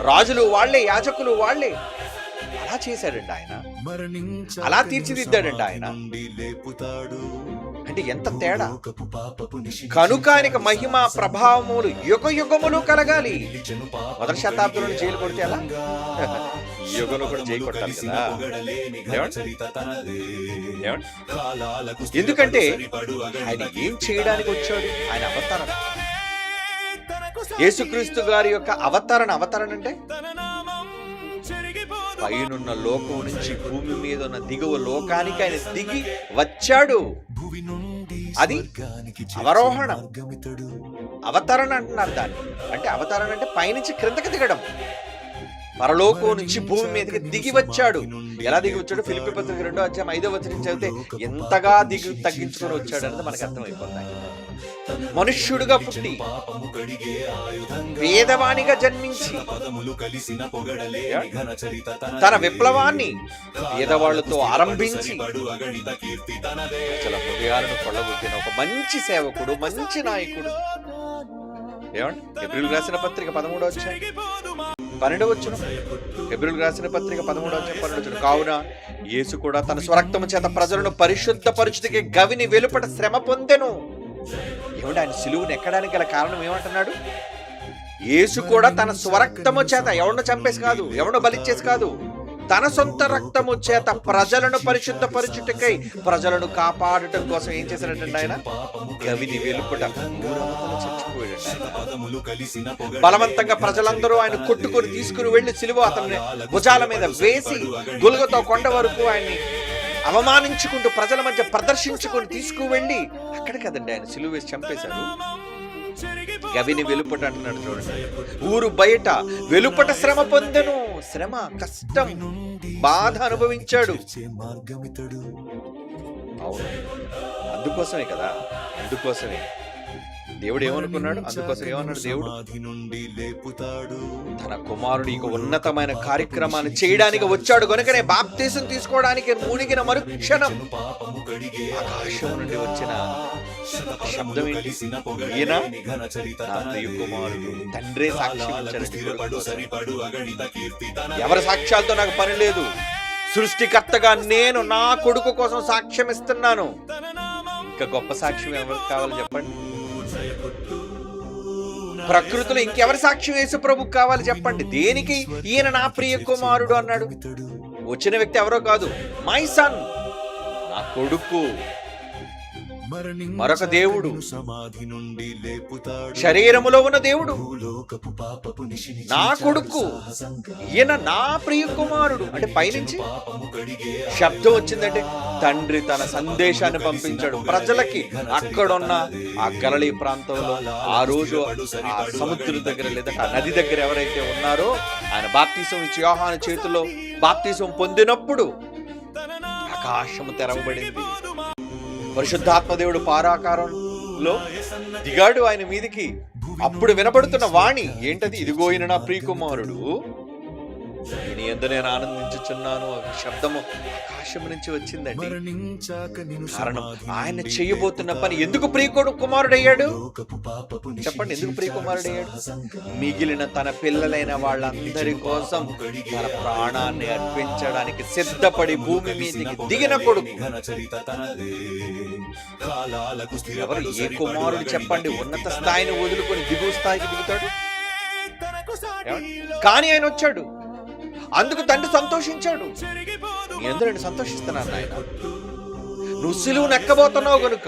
రాజులు వాళ్లే, యాజకులు వాళ్లే. అలా చేశాడండి ఆయన, అలా తీర్చిదిద్దాడండి ఆయన. అంటే ఎంత తేడా! కనుక ఆయనకు మహిమ ప్రభావములు యుగ యుగములు కలగాలి. మొదటి శతాబ్దంలో జైలు కొడితే అలా యుగంలో కూడా జైలు కొట్టాలి కదా. ఎందుకంటే ఆయన ఏం చేయడానికి వచ్చాడు? ఆయన అవతరణ. యేసుక్రీస్తు గారి యొక్క అవతరణ అంటే పైనున్న లోకం నుంచి భూమి మీద ఉన్న దిగువ లోకానికి ఆయన దిగి వచ్చాడు. అది అవరోహణం. అవతరణ అంటున్నారు దాన్ని. అంటే అవతరణ అంటే పైనుంచి క్రిందకి దిగడం. పరలోకం నుంచి భూమి మీదకి దిగి వచ్చాడు. ఎలా దిగి వచ్చాడు? ఫిలిప్పీ పత్రిక 2వ అధ్యాయం 5వ వచనం చదివితే ఎంతగా తగ్గించుకొని వచ్చాడు అనేది మనకు అర్థమైపోతాయి. మనుష్యుడుగా పుట్టి, పేదవానిగా జన్మించి, తన విప్లవాన్ని పేదవాళ్లతో ఆరంభించి ప్రజల హృదయాలను కొల్లగొట్టిన ఒక మంచి సేవకుడు, మంచి నాయకుడు. ఏమండి? ఏప్రిల్ రాసిన పత్రిక 13వ అధ్యాయం 12వ వచనం. ఏప్రిల్ రాసిన పత్రిక 13వ అధ్యాయం 12వ వచనం. కావున యేసు కూడా తన స్వరక్తము చేత ప్రజలను పరిశుద్ధపరచుటకి గవిని వెలుపట శ్రమ పొందెను. ఏమంటే ఆయన సిలువును ఎక్కడానికి గల కారణం ఏమంటున్నాడు? యేసు కూడా తన స్వరక్తము చేత, ఎవరినో చంపేసి కాదు, ఎవరినో బలిచ్చేసి కాదు, తన సొంత రక్తము చేత ప్రజలను పరిశుద్ధపరచుటకై, ప్రజలను కాపాడటం కోసం ఏం చేశాడంటే ఆయన గవిని వెలుపట చచ్చిపోయాడు. బలవంతంగా ప్రజలందరూ ఆయన కొట్టుకొని తీసుకుని వెళ్లి సిలువ అతన్ని భుజాల మీద వేసి గుల్గతో కొండ వరకు ఆయన్ని అవమానించుకుంటూ ప్రజల మధ్య ప్రదర్శించుకొని తీసుకువెళ్ళి అక్కడ కదండి ఆయన సిలువ వేసి చంపేశారు. గవిని వెలుపట అంటున్నాడు చూడండి. ఊరు బయట వెలుపట శ్రమ పొందెను. శ్రమ, కష్టం, బాధ అనుభవించాడు. అందుకోసమే కదా, అందుకోసమే దేవుడు ఏమనుకున్నాడు? అందుకోసం ఏమన్నాడు దేవుడు? తన కుమారుడు ఇక ఉన్నతమైన కార్యక్రమాన్ని చేయడానికి వచ్చాడు కనుకనే బాప్తీసం తీసుకోవడానికి మునిగిన మరుక్షణం ఆకాశం నుండి వచ్చిన శబ్దం ఏంటి? ఈయన నా ప్రియ కుమారుడు. తండ్రే సాక్ష్యం ఇచ్చాడు. ఎవరి సాక్ష్యాలతో నాకు పని లేదు. సృష్టికర్తగా నేను నా కొడుకు కోసం సాక్ష్యం ఇస్తున్నాను. ఇంకా గొప్ప సాక్ష్యం ఎవరికి కావాలి చెప్పండి? ప్రకృతిలో ఇంకెవరి సాక్ష్యం యేసు ప్రభుకు కావాలి చెప్పండి? దేనికి ఈయన నా ప్రియ కుమారుడు అన్నాడు? వచ్చిన వ్యక్తి ఎవరో కాదు, మై సన్, నా కొడుకు. మరొక దేవుడు, శరీరములో ఉన్న దేవుడు, నా కొడుకు, ఈయన నా ప్రియ కుమారుడు. అంటే పైనుంచి శబ్దం వచ్చిందంటే తండ్రి తన సందేశాన్ని పంపించాడు ప్రజలకి. అక్కడున్న ఆ గలిలయ ప్రాంతంలో ఆ రోజు ఆ సముద్రం దగ్గర లేదా ఆ నది దగ్గర ఎవరైతే ఉన్నారో, ఆయన బాప్తీసం ఇచ్చి యోహాను చేతిలో బాప్తీసం పొందినప్పుడు ఆకాశము తెరవబడింది. పరిశుద్ధాత్మ దేవుడు పారాకారంలో దిగాడు ఆయన మీదికి. అప్పుడు వినబడుతున్న వాణి ఏంటది? ఇదిగో ఈయన నా ప్రియ కుమారుడు, నీ యందు నేను ఆనందించుచున్నాను. శబ్దము ఆకాశం నుంచి వచ్చిందండి. కారణం ఆయన చేయబోతున్న పని. ఎందుకు ప్రియ కుమారుడయ్యాడు చెప్పండి? ఎందుకు ప్రియ కుమారుడయ్యాడు? మిగిలిన తన పిల్లలైన వాళ్ళందరి కోసం తన ప్రాణాన్ని అర్పించడానికి సిద్ధపడి భూమి మీదకి దిగిన కొడుకు. ఎవరు? ఏ కుమారుడు చెప్పండి ఉన్నత స్థాయిని వదులుకొని దిగువ స్థాయికి దిగుతాడు? కానీ ఆయన వచ్చాడు. అందుకు తండ్రి సంతోషించాడు. నీ అందరూ నేను సంతోషిస్తున్నాను ఆయన. నువ్వు సిలువను ఎక్కబోతున్నావు గనుక,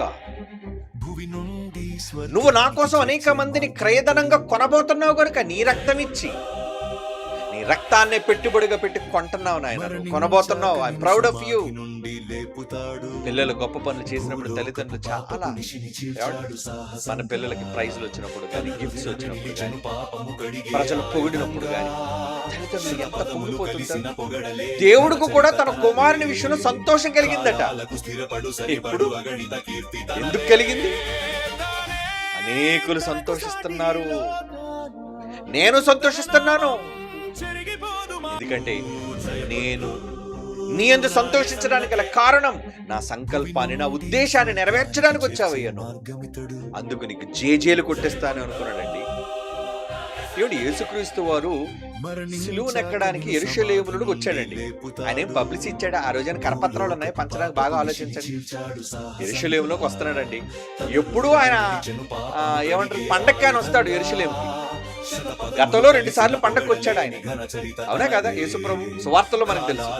నువ్వు నా కోసం అనేక మందిని క్రయధనంగా కొనబోతున్నావు గనుక, నీ రక్తం ఇచ్చి నీ రక్తాన్ని పెట్టుబడిగా పెట్టి కొంటున్నావు నాయన, కొనబోతున్నావు. I proud of you. పిల్లలు గొప్ప పనులు చేసినప్పుడు తల్లిదండ్రులు చాలా, మన పిల్లలకి ప్రైజ్లు వచ్చినప్పుడు కానీ, గిఫ్ట్స్ వచ్చినప్పుడు కానీ, ప్రజలు పొగిడినప్పుడు కానీ తల్లిదండ్రులు ఎంత పొగిడిపోతుంటారు. దేవుడికి కూడా తన కుమారుని విషయంలో సంతోషం కలిగిందట. ఇప్పుడు ఎందుకు కలిగింది? అనేకులు సంతోషిస్తున్నారు, నేను సంతోషిస్తున్నాను. ఎందుకంటే నేను నీ యందు సంతోషించడానికి గల కారణం నా సంకల్పాన్ని, నా ఉద్దేశాన్ని నెరవేర్చడానికి వచ్చావయ్యాను. అందుకు నీకు జేజేలు కొట్టేస్తాను అనుకున్నాడండి. ఏమిటి? యేసుక్రీస్తు వారు సిలువను ఎక్కడానికి యెరూషలేములోకి వచ్చాడండి. ఆయన ఏం పబ్లిసిటీ ఇచ్చాడు? ఆ రోజున కరపత్రాలు ఉన్నాయి పంచడానికి. బాగా ఆలోచించండి. యెరూషలేములోకి వస్తున్నాడండి. ఎప్పుడు ఆయన ఏమంటారు, పండక్కి ఆయన వస్తాడు యెరూషలేముకి. గతంలో 2 సార్లు పండగకు వచ్చాడు ఆయన, అవునా కదా? యేసుప్రభు సువార్తలో మనకు తెలుసు.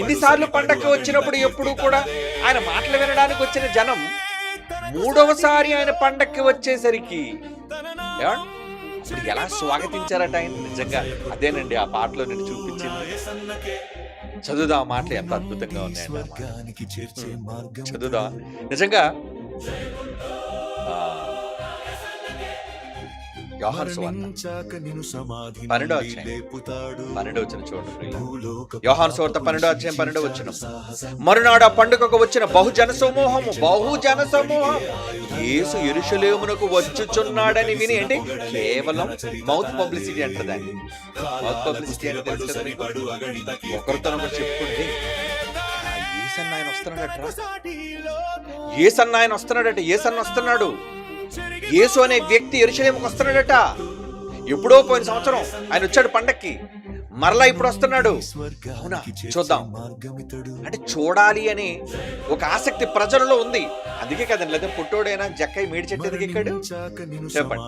ఇన్నిసార్లు పండగకి వచ్చినప్పుడు ఎప్పుడు కూడా ఆయన మాటలు వినడానికి వచ్చిన జనం 3వసారి ఆయన పండక్కి వచ్చేసరికి అప్పుడు ఎలా స్వాగతించారట ఆయన. నిజంగా అదేనండి ఆ పాటలో నేను చూపించింది. చదువుదా ఆ మాటలు ఎంత అద్భుతంగా ఉన్నాయండి. చదువుదా నిజంగా. యోహాను సువార్త 12వ అధ్యాయం చూడండి. యోహాను సువార్త 12వ అధ్యాయం 12వ వచనం. మరునాడు ఆ పండుగకు వచ్చిన బహుజన సమూహం యేసు యెరూషలేమునకు వచ్చుచున్నాడని విని, అంటే కేవలం మౌత్ పబ్లిసిటీ అంటారు దాన్ని. మౌత్ పబ్లిసిటీ అంటే తెలుసు కదా మీకు. ఒకరితో ఒకరు చెప్పుకుంటే యేసన్న ఆయన వస్తున్నాడట, యేసన్న వస్తున్నాడు. యేసు అనే వ్యక్తి యెరూషలేముకు వస్తున్నాడట. ఎప్పుడో పోయిన సంవత్సరం ఆయన వచ్చాడు పండక్కి, మరలా ఇప్పుడు వస్తున్నాడు. అవునా, చూద్దాం అంటే చూడాలి అని ఒక ఆసక్తి ప్రజలలో ఉంది. అందుకే కదండి, లేదా పుట్టోడైనా జక్కయ్య మేడి చెట్టు ఎదిగి ఎక్కాడు చెప్పండి.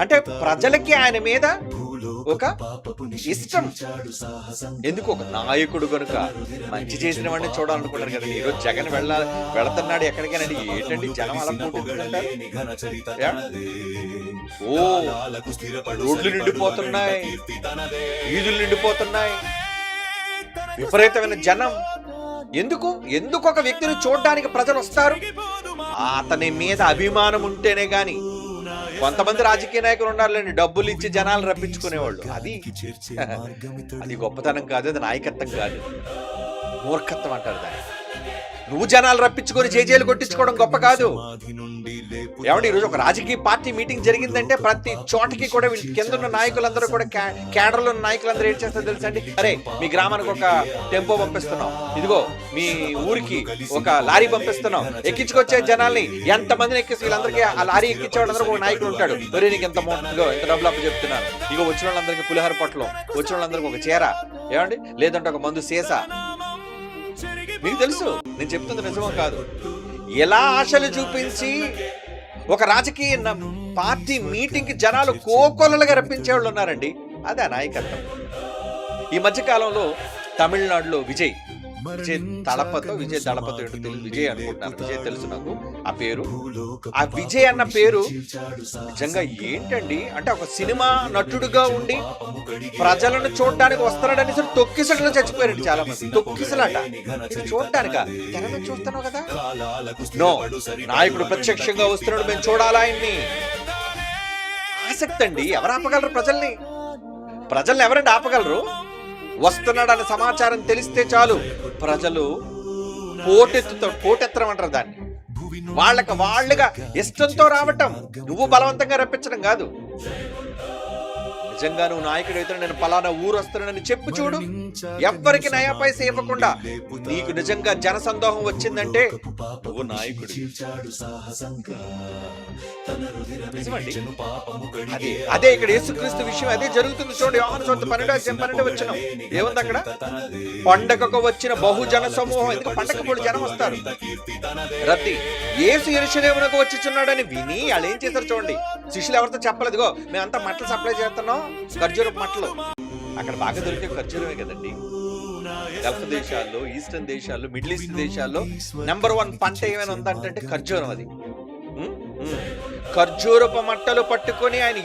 అంటే ప్రజలకి ఆయన మీద ఒక ఇష్టం. ఎందుకు? ఒక నాయకుడు కనుక మంచి చేసిన వాడిని చూడాలనుకుంటారు కదండి. ఈరోజు జగన్ వెళుతున్నాడు ఎక్కడికైనా, ఏంటండి జనం అలా పోతుంటారు. ఓ రోడ్లు నిండిపోతున్నాయి, వీధులు నిండిపోతున్నాయి, విపరీతమైన జనం. ఎందుకు ఒక వ్యక్తిని చూడడానికి ప్రజలు వస్తారు? అతని మీద అభిమానం ఉంటేనే గాని. కొంతమంది రాజకీయ నాయకులు ఉన్నారులేండి, డబ్బులు ఇచ్చి జనాలు రప్పించుకునేవాళ్ళు. అది గొప్పతనం కాదు, అది నాయకత్వం కాదు, మూర్ఖత్వం అంటారు దాన్ని. నువ్వు జనాలు రప్పించుకొని జేజేలు కొట్టించుకోవడం గొప్ప కాదు. ఏమంటే ఈరోజు ఒక రాజకీయ పార్టీ మీటింగ్ జరిగిందంటే ప్రతి చోటకి కూడా కింద ఉన్న నాయకులందరూ కూడా కేడర్లో ఉన్న నాయకులందరూ ఏం చేస్తారో తెలుసా అండి? అరే, మీ గ్రామానికి ఒక టెంపో పంపిస్తున్నాం, ఇదిగో మీ ఊరికి ఒక లారీ పంపిస్తున్నాం, ఎక్కించుకొచ్చే జనాల్ని ఎంతమందిని ఎక్కిస్తే వీళ్ళందరికీ ఆ లారీ ఎక్కించే వాళ్ళందరూ ఒక నాయకుడు ఉంటాడు. ఒరే, నీకు ఎంత డబ్బులు అప్పు చెప్తున్నాను, ఇగో వచ్చిన వాళ్ళందరికీ పులిహోర పొట్లం, వచ్చిన వాళ్ళందరికీ ఒక చీర, ఏమండి లేదంటే ఒక మందు సీసా. మీకు తెలుసు నేను చెప్తుంది నిజమో కాదు. ఎలా ఆశలు చూపించి ఒక రాజకీయ పార్టీ మీటింగ్ కి జనాలు కోకొల్లలుగా రప్పించే వాళ్ళు ఉన్నారండి. అదే నాయకత్వం. ఈ మధ్య కాలంలో తమిళనాడులో విజయ్ దళపతో ఏంటో తెలుసు, విజయ్ అనుకుంటున్నాను, విజయ్ తెలుసు నాకు ఆ పేరు. ఆ విజయ్ అన్న పేరు నిజంగా ఏంటండి అంటే ఒక సినిమా నటుడుగా ఉండి ప్రజలను చూడడానికి వస్తున్నాడని తొక్కిసలో చచ్చిపోయారండి చాలా మంది. తొక్కిసలాట చూడటానిక తెర మీద చూస్తున్నావు కదా, నో, నాయకుడు ప్రత్యక్షంగా వస్తున్నాడు, మేము చూడాలా ఆయన్ని. ఆసక్తి అండి. ఎవరు ఆపగలరు ప్రజల్ని ఎవరండి ఆపగలరు? వస్తున్నాడన్న సమాచారం తెలిస్తే చాలు ప్రజలు పోటెత్తడం అంటారు దాన్ని. వాళ్ళుగా ఇష్టంతో రావటం, నువ్వు బలవంతంగా రప్పించడం కాదు. నిజంగా నువ్వు నాయకుడు అయితే నేను పలానా ఊరు వస్తున్నానని చెప్పు చూడు, ఎవ్వరికి నయా పైసా ఇవ్వకుండా నీకు నిజంగా జనసందోహం వచ్చిందంటే నువ్వు నాయకుడు. అదే ఇక్కడ యేసుక్రీస్తు విషయం అదే జరుగుతుంది. చూడండి, యోహాను సువార్త 12 వచనం ఏముంది అక్కడ? పండగకు వచ్చిన బహుజన సమూహం. ఎందుకు పండగ పూట జనం వస్తారు, రద్దీ. యేసు యెరూషలేమునకు వచ్చుచున్నాడని విని వాళ్ళు ఏం చేశారు చూడండి. శిష్యులు ఎవరితో చెప్పలేదుగో మేమంతా మట్టలు సప్లై చేస్తున్నాం, ఖర్జూరపు మట్టలు. అక్కడ బాగా దొరికే ఖర్జూరమే కదండి. గల్ఫ్ దేశాల్లో, ఈస్టర్న్ దేశాల్లో, మిడిల్ ఈస్ట్ దేశాల్లో నెంబర్ 1 పంట ఏమైనా ఉందంటే ఖర్జూరం. అది ఖర్జూరపు మట్టలు పట్టుకొని ఆయన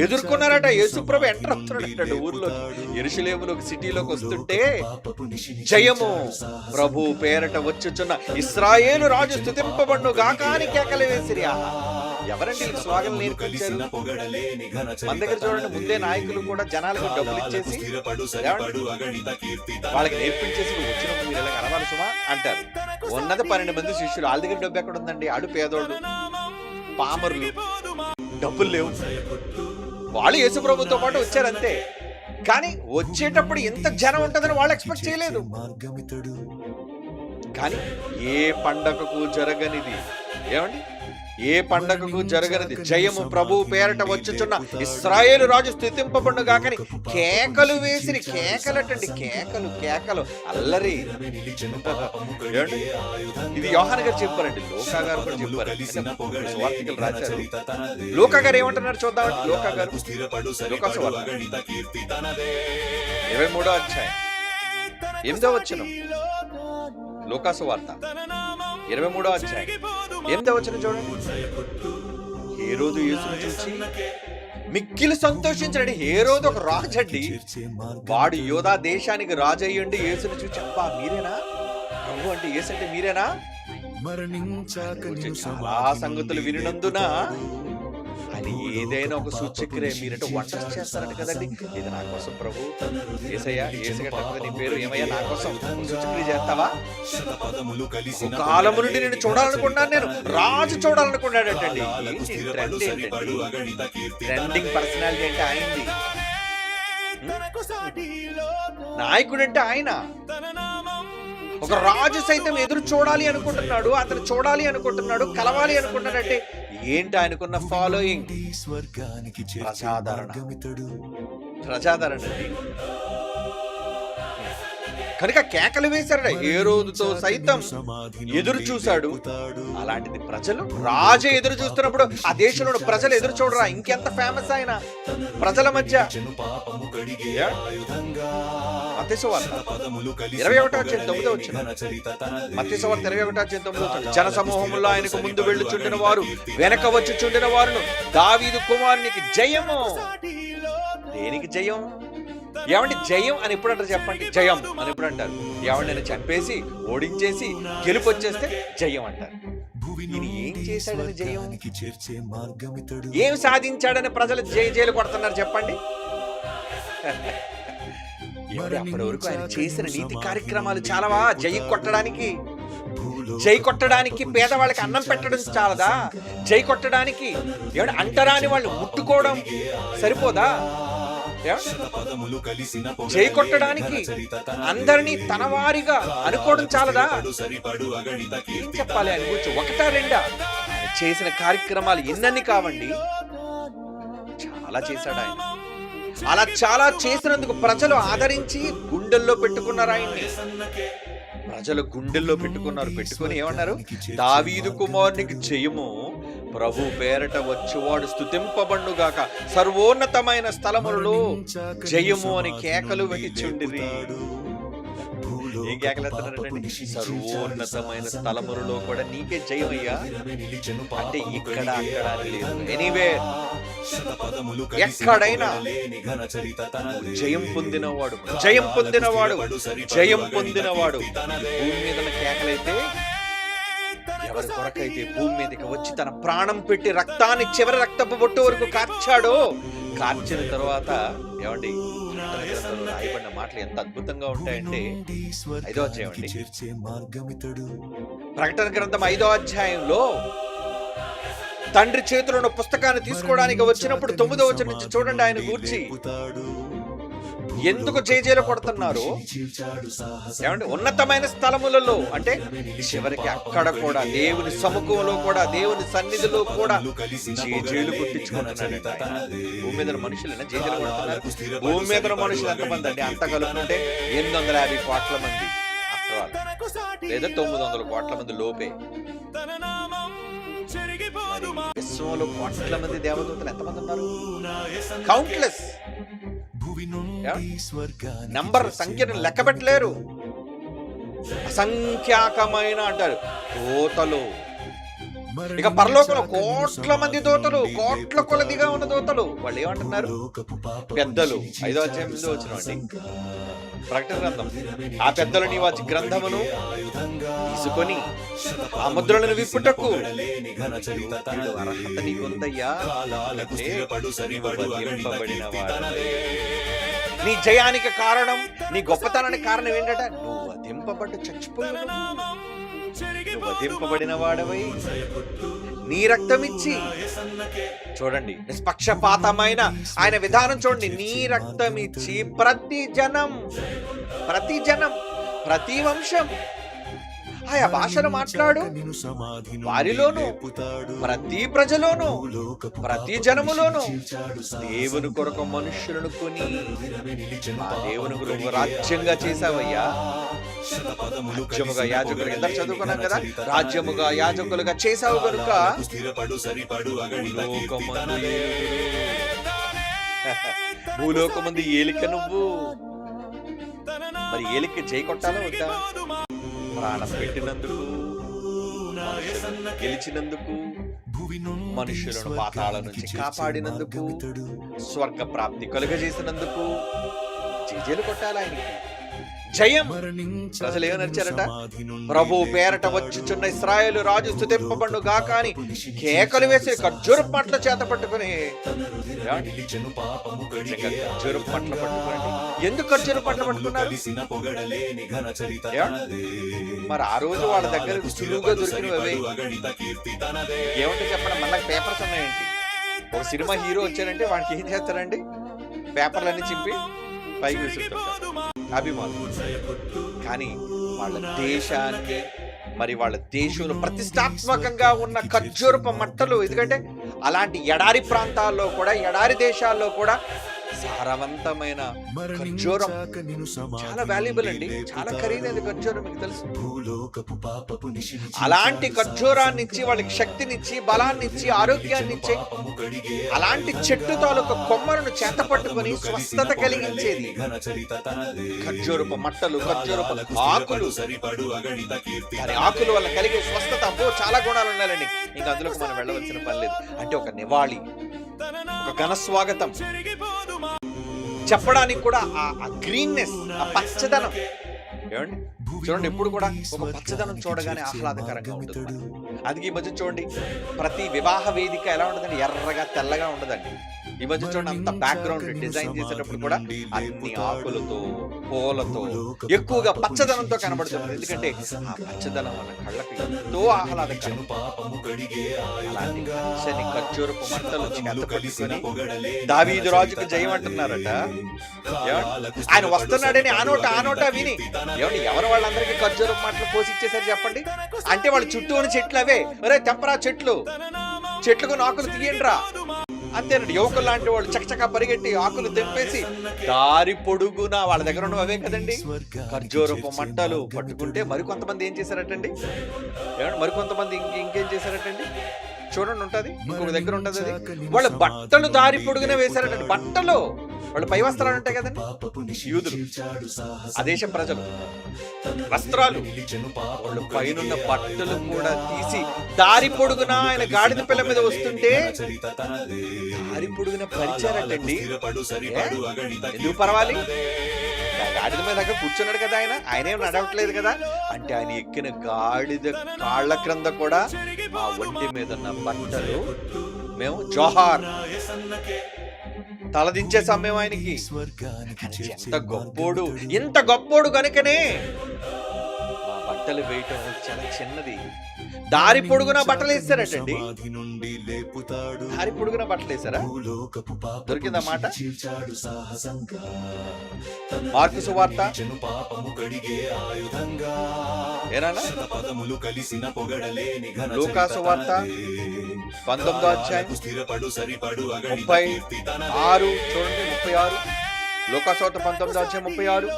ఎదుర్కొన్నారట. యేసుప్రభు ఎంటర్ అవుతున్నాడు ఊర్లో, యెరూషలేములోకి, సిటీలోకి వస్తుంటే జయము ప్రభు పేరట వచ్చుచున్న ఇశ్రాయేలు రాజు స్తుతింపబడును గాక అని కేకలు వేసిరి. ఎవరండి స్లోగన్ నేర్పించారు? మన దగ్గర చూడండి, ముందే నాయకులు కూడా జనాలకు డబ్బులు ఇచ్చేసి వాళ్ళకి నేర్పించేసి వచ్చినప్పుడు మీరు ఇలా కనవాలి సుమా అంటారు. ఉన్నది 12 మంది శిష్యులు, వాళ్ళ దగ్గర డబ్బు ఎక్కడ ఉందండి? ఆడు పేదోళ్ళు, పామరులు, డబ్బులు లేవు. వాళ్ళు యేసు ప్రభుతో పాటు వచ్చారంతే. కానీ వచ్చేటప్పుడు ఎంత జనం ఉంటుందని వాళ్ళు ఎక్స్పెక్ట్ చేయలేదు. కానీ ఏ పండగకు జరగనిది, ఏమండి ఏ పండగకు జరగనిది, జయము ప్రభు పేరట వచ్చుచున్న ఇశ్రాయేలు రాజు స్తుతింపబడును గాకని కేకలు వేసిరి. కేకలటండి, కేకలు అల్లరి. ఇది యోహాను గారు చెప్పారండి, లోకా గారు కూడా చెప్పారు, సువార్తికులు రాశారు. లోకా గారు ఏమంటున్నారు చూద్దామండి. లోకా గారు లోకా సువార్త 23వ అధ్యాయం 8వ వచనం. లోకా సువార్త 23వ అధ్యాయం 8వ వచనం చూడండి. హేరోదు యేసును చూసి మిక్కిలి సంతోషించాడు. హేరోదు ఒక రాజు అండి, వాడు యోధా దేశానికి రాజు అయ్యండి. యేసును చూసి అబ్బా మీరేనా ప్రభు అంటే, యేసు అంటే మీరేనా? చాలా సంగతులు వినినందున అని ఏదైనా ఒక సూచక్రియ మీరంటే వండర్స్ చేస్తారట కదండి. ఇది నా కోసం ప్రభు, ఏసయ్యా నీ పేరు ఏమయ్యా, నా కోసం సూచక్రియ చేస్తావా? కాలము నుండి నేను చూడాలనుకున్నాను, నేను రాజు చూడాలనుకున్నాడటండి. ట్రెండింగ్ పర్సనాలిటీ అంటే ఆయనది. నాయకుడు అంటే ఆయన. ఒక రాజు సైతం ఎదురు చూడాలి అనుకుంటున్నాడు, అతను చూడాలి అనుకుంటున్నాడు, కలవాలి అనుకుంటున్నాడంటే ఏంటి ఆయనకున్న ఫాలోయింగ్? ప్రజాదరణ. కనుక కేకలు వేశారట. హేరోదుతో సైతం ఎదురు చూశాడు. అలాంటిది ప్రజలు, రాజు ఎదురు చూస్తున్నప్పుడు ఆ దేశంలో ప్రజలు ఎదురు చూడరా? ఇంకెంత ఫేమస్ ఆయన ప్రజల మధ్య. మత్తయి సువార్త 21:9 వచ్చిన మత్తయి సువార్త 21:9 జన సమూహములో ఆయనకు ముందు వెళ్ళుచుండిన వారు వెనక వచ్చుచుండిన వారును దావీదు కుమారునికి జయము. దేనికి జయం? ఏమంటే జయం అని ఎప్పుడు అంటారు చెప్పండి? జయం అని ఎప్పుడు అంటారు? ఎవరినైనా చంపేసి ఓడించేసి గెలుపు వచ్చేస్తే జయం అంటారు. ఈయన ఏం చేశాడని జయం? ఏం సాధించాడని ప్రజలు జైలు కొడుతున్నారు చెప్పండి? ఏమండి, అప్పటి వరకు ఆయన చేసిన నీతి కార్యక్రమాలు చాలవా జై కొట్టడానికి పేదవాళ్ళకి అన్నం పెట్టడం చాలదా? జై కొట్టడానికి ఏమంటే అంటరాని వాళ్ళు ముట్టుకోవడం సరిపోదా? జై కొట్టడానికి అందరినీ తన వారిగా అనుకోవడం చాలదా? ఏం చెప్పాలి ఆయన గురించి? ఒకటా రెండా? చేసిన కార్యక్రమాలు ఎన్నన్ని కావండి, చాలా చేశాడు ఆయన. అలా చాలా చేసినందుకు ప్రజలు ఆదరించి గుండెల్లో పెట్టుకున్నారు ఆయన్ని. ప్రజలు గుండెల్లో పెట్టుకొని ఏమన్నారు? దావీదు కుమారునికి జయము, ప్రభు పేరట వచ్చేవాడు స్తుతింపబడుగాక, సర్వోన్నతమైన స్థలములలో జయము అని కేకలు వేయిచుండిరి. ఏం కేకలేస్తున్నారండి? సర్వోన్నతమైన స్థలములలో కూడా నీకే జయమయ్యా. అంటే ఇక్కడ అక్కడ లేదు, ఎనీవే ఎక్కడైనా జయం పొందినవాడు భూమి మీద కేకలైతే, ఎవరి కొరకైతే భూమి మీదకి వచ్చి తన ప్రాణం పెట్టి రక్తాన్ని చివరి రక్తపు బొట్టు వరకు కార్చిన తర్వాత ఏమండి, రాయబడిన మాటలు ఎంత అద్భుతంగా ఉంటాయంటే, 5వ అధ్యాయం అండి, ప్రకటన గ్రంథం 5వ అధ్యాయంలో తండ్రి చేతిలో ఉన్న పుస్తకాన్ని తీసుకోవడానికి వచ్చినప్పుడు 9వ వచనం నుంచి చూడండి. ఆయన గూర్చి ఎందుకు జేజేలు కొడుతున్నారు ఏమంటే, ఉన్నతమైన స్థలములలో అంటే చివరికి అక్కడ కూడా దేవుని సముఖంలో కూడా దేవుని సన్నిధిలో కూడా జేజేలు కొట్టించుకుంటున్నాడు. భూమి మీద మనుషులైనా జేజేలు కొడుతున్నారు. భూమి మీద మనుషులు ఎంతమంది అండి? అంత కలుపుకుంటే 850 కోట్ల మంది, లేదా 900 కోట్ల మంది లోపే. విశ్వంలో కోట్ల మంది దేవదూతలు ఎంతమంది ఉన్నారు? కౌంట్లెస్, నంబర్, సంఖ్యను లెక్క పెట్టలేరు. అసంఖ్యాకమైన అంటారు దూతలు. ఇక పరలోకంలో కోట్ల మంది దూతలు, కోట్ల కొలదిగా ఉన్న దూతలు. వాళ్ళు ఏమంటున్నారు? పెద్దలు. 5వ అధ్యాయం 8వ వచనం అండి, ప్రకటన గ్రంథం. ఆ పెద్దలు నీ వాచి గ్రంథమును తీసుకొని ఆ ముద్రలను విప్పుటకు అర్హత నీకుందయ్యా. నీ జయానికి కారణం, నీ గొప్పతనానికి కారణం ఏంటట? నువ్వు వధింపబడ్డ చచ్చిపోయావు, నువ్వు వధింపబడిన వాడవై నీ రక్తమిచ్చి. చూడండి, నిష్పక్షపాతమైన ఆయన విధానం చూడండి. నీ రక్తమిచ్చి ప్రతి జనం, ప్రతి వంశం, ఆయా భాషను మాట్లాడు వారిలోను, ప్రతి ప్రజలోను, ప్రతి జనములోను దేవుని కొరకు మనుష్యులను కొని ఆ దేవుని కొరకు రాజ్యంగా చేశావయ్యా. రాజ్యముగా యాజకులుగా, ఇద్దరు చదువుకున్నాం కదా, రాజ్యముగా యాజకులుగా చేశావు కనుక భూలోకమందు ఏలిక నువ్వు. మరి ఏలిక జై కొట్టాలో వద్దా? ప్రాణం పెట్టినందుకు, గెలిచినందుకు, మనుషులను పాతాళ నుంచి కాపాడినందుకు, స్వర్గ ప్రాప్తి కలుగజేసినందుకు జేజేలు కొట్టాలి ఆయనకి. జయం. ప్రజలు ఏమనర్చారట? ప్రభు పేరట వచ్చుచున్న ఇశ్రాయేలు రాజు స్తుతింపబడును గాక అని కేకలు వేసి ఖర్జూరపు పండ్ల చేత పట్టుకుని, ఖర్జూరపు పండ్ల పట్టుకుని. ఎందుకు ఖర్జూరపు పండ్ల పట్టుకున్నారు? మరి ఆ రోజు వాళ్ళ దగ్గర సులువుగా దొరికినవి ఏమంటే చెప్పండి. మళ్ళీ పేపర్స్ ఉన్నాయండి. ఒక సినిమా హీరో వచ్చారంటే వాడికి ఏం చేస్తారండి? పేపర్లన్నీ చింపి పైకి విసురుతారు అభిమానులు. కానీ వాళ్ళ దేశాన్ని, మరి వాళ్ళ దేశంలో ప్రతిష్టాత్మకంగా ఉన్న ఖర్జూరపు మట్టలు, ఎందుకంటే అలాంటి ఎడారి ప్రాంతాల్లో కూడా, ఎడారి దేశాల్లో కూడా సారవంతమైన ఖర్జూరం చాలా వాల్యుబుల్ అండి, చాలా ఖరీదైన ఖర్జూరం, మీకు తెలుసు. అలాంటి ఖర్జూరాన్ని ఇచ్చి వాళ్ళకి శక్తినిచ్చి, బలాన్నిచ్చి, ఆరోగ్యాన్నిచ్చి, అలాంటి చెట్టు తాలూకు కొమ్మలను చేత పట్టుకొని స్వస్థత కలిగించేది ఖర్జూరపు మట్టలు, ఖర్జూరపు ఆకులు. దాని ఆకుల వల్ల కలిగే స్వస్థత చాలా గుణాలు ఉండాలండి. ఇంకా అందులోకి మనం వెళ్ళవలసిన పని లేదు. అంటే ఒక నివాళి, ఒక ఘన స్వాగతం చెప్పడానికి కూడా ఆ గ్రీన్నెస్, ఆ పచ్చదనం. ఏమండి చూడండి, ఎప్పుడు కూడా ఒక పచ్చదనం చూడగానే ఆహ్లాదకరంగా ఉంటుంది. అందుకే ఈ మధ్య చూడండి, ప్రతి వివాహ వేదిక ఎలా ఉంటుందండి? ఎర్రగా తెల్లగా ఉండదండి. ఈ మధ్య చూడండి, అంత బ్యాక్గ్రౌండ్ డిజైన్ చేసేటప్పుడు కూడా అన్ని ఆకులతో, పూలతో, ఎక్కువగా పచ్చదనంతో కనబడుతున్నది. ఎందుకంటే ఆ పచ్చదనం వల్ల కళ్ళకి ఎంతో ఆహ్లాదకరం. అలాంటి పచ్చని ఖర్జూరపు మంటలు చేత పట్టుకొని దావీదు రాజుకు జయమంటున్నారట. ఆయన వస్తున్నాడని ఆ నోట విని ఎవరు వాళ్ళందరికీ ఖర్జూరపు మంటలు పోసిచ్చేసారు చెప్పండి? అంటే వాళ్ళ చుట్టూ ఉన్న చెట్లు అవే. అరే తెంపరా చెట్లకు ఆకులు తీయండిరా అంతేనండి. యువకులు లాంటి వాళ్ళు చకచకా పరిగెట్టి ఆకులు తెంపేసి దారి పొడుగునా వాళ్ళ దగ్గర ఉన్నవి అవే కదండి ఖర్జూరపు మంటలు పట్టుకుంటే, మరికొంతమంది ఏం చేశారటండి? మరికొంతమంది ఇంకేం చేశారటండి? చూడండి, ఉంటది ఇంకొక దగ్గర ఉంటది. అది వాళ్ళ బట్టలు దారి పొడుగునే వేశారటండి. బట్టలు వాళ్ళు పై వస్త్రాలు ఉంటాయి కదండి, యూదులు, ఆ దేశ ప్రజలు వస్త్రాలు, వాళ్ళు పైనున్న బట్టలు కూడా తీసి దారి పొడుగున ఆయన గాడిద పిల్ల మీద వస్తుంటే దారి పొడుగున పరిచారటండి. ఎందుకు పర్వాలి? గాడిద మీద దగ్గర కూర్చున్నాడు కదా, ఆయనేం నడవట్లేదు కదా. అంటే ఆయన ఎక్కిన గాడిద కాళ్ల క్రింద కూడా ఆ ఒంటి మీద ఉన్న బట్టలు మేము జోహార్ తలదించే సమయం ఆయనకి. ఎంత గొప్పోడు కనుకనే మా బట్టలు వేయటం చాలా చిన్నది. దారి పొడుగున బట్టలు వేస్తారటండి. దారి పొడుగున బట్టలు వేసారా? దొరికిందా మాట? మార్కు సువార్త లూకా సువార్త 19వ అధ్యాయం 36 చూడండి, 36. లూకా సువార్త 19వ అధ్యాయం 36.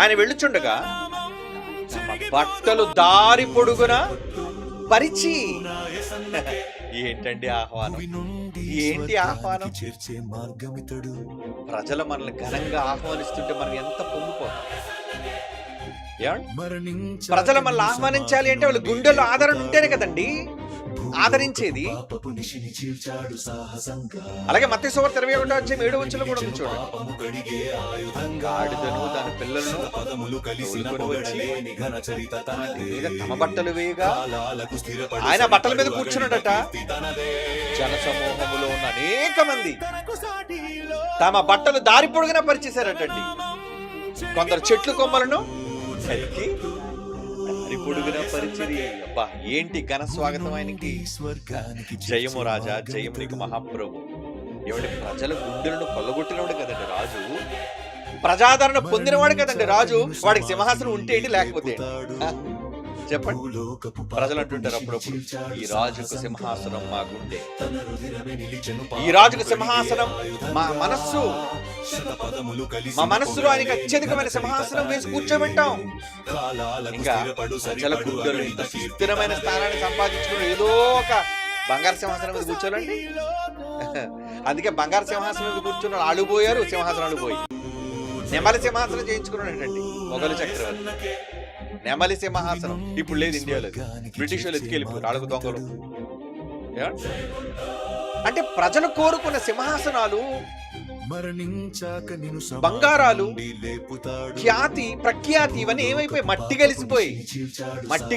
ఆయన వెళ్ళుచుండగా బట్టలు దారి పొడుగున పరిచి. ఏంటండి ఆహ్వానం? ఏంటి ఆహ్వానం? ప్రజలు మనల్ని ఘనంగా ఆహ్వానిస్తుంటే మనం ఎంత పొంగిపోతాం. ప్రజలు మనల్ని ఆహ్వానించాలి అంటే వాళ్ళ గుండెల్లో ఆదరణ ఉంటేనే కదండి ఆదరించేది. అలాగే మత్తయి సువార్త 21వ అధ్యాయం 7వ వచనంలో కూడా ఉంది చూడండి. గాడిదను దాని పిల్లలను తమ బట్టలు వేయగా ఆయన బట్టల మీద కూర్చున్నాడట. జన సమూహములో ఉన్న అనేక మంది తమ బట్టలు దారి పొడుగున పరిచేశారటండి. కొందరు చెట్లు కొమ్మలను సరికి దారి పొడుగున పరిచిరి. అబ్బా, ఏంటి ఘన స్వాగతం ఆయనకి! జయము రాజా, జయము నీకు మహాప్రభు. ప్రజల గుండెలను కొల్లగొట్టినవాడు కదండి రాజు. ప్రజాదరణ పొందినవాడు కదండి రాజు. వాడికి సింహాసనం ఉంటే ఏంటి, లేకపోతే చెప్పండి? ప్రజలు అంటుంటారు అప్పుడప్పుడు, ఈ రాజుకు సింహాసనం మా గుండె, ఈ రాజుకు సింహాసనం మా మనస్సు, మా మనస్సులో ఆయనకి అత్యధికమైన సింహాసనం వేసి కూర్చోబెట్టాం. ఇంకా ప్రజల గుండెలు ఇంత స్థిరమైన స్థానాన్ని సంపాదించుకుని ఏదో ఒక బంగారు సింహాసనం మీద కూర్చోలండి. అందుకే బంగారు సింహాసనం మీద కూర్చున్న వాళ్ళు పోయారు, సింహాసనాలు పోయి నెమలి సింహాసనం చేయించుకున్నాడండి మొఘలు చక్రవర్తి. నెమలి సింహాసనం ఇప్పుడు లేదు ఇండియాలో, బ్రిటిష్ వాళ్ళు ఎత్తుకెళ్ళిపోయారు అడుగు దొంగలు. అంటే ప్రజలు కోరుకున్న సింహాసనాలు, బంగారాలు, ఖ్యాతి, ప్రఖ్యాతి ఇవన్నీ ఏమైపోయి మట్టి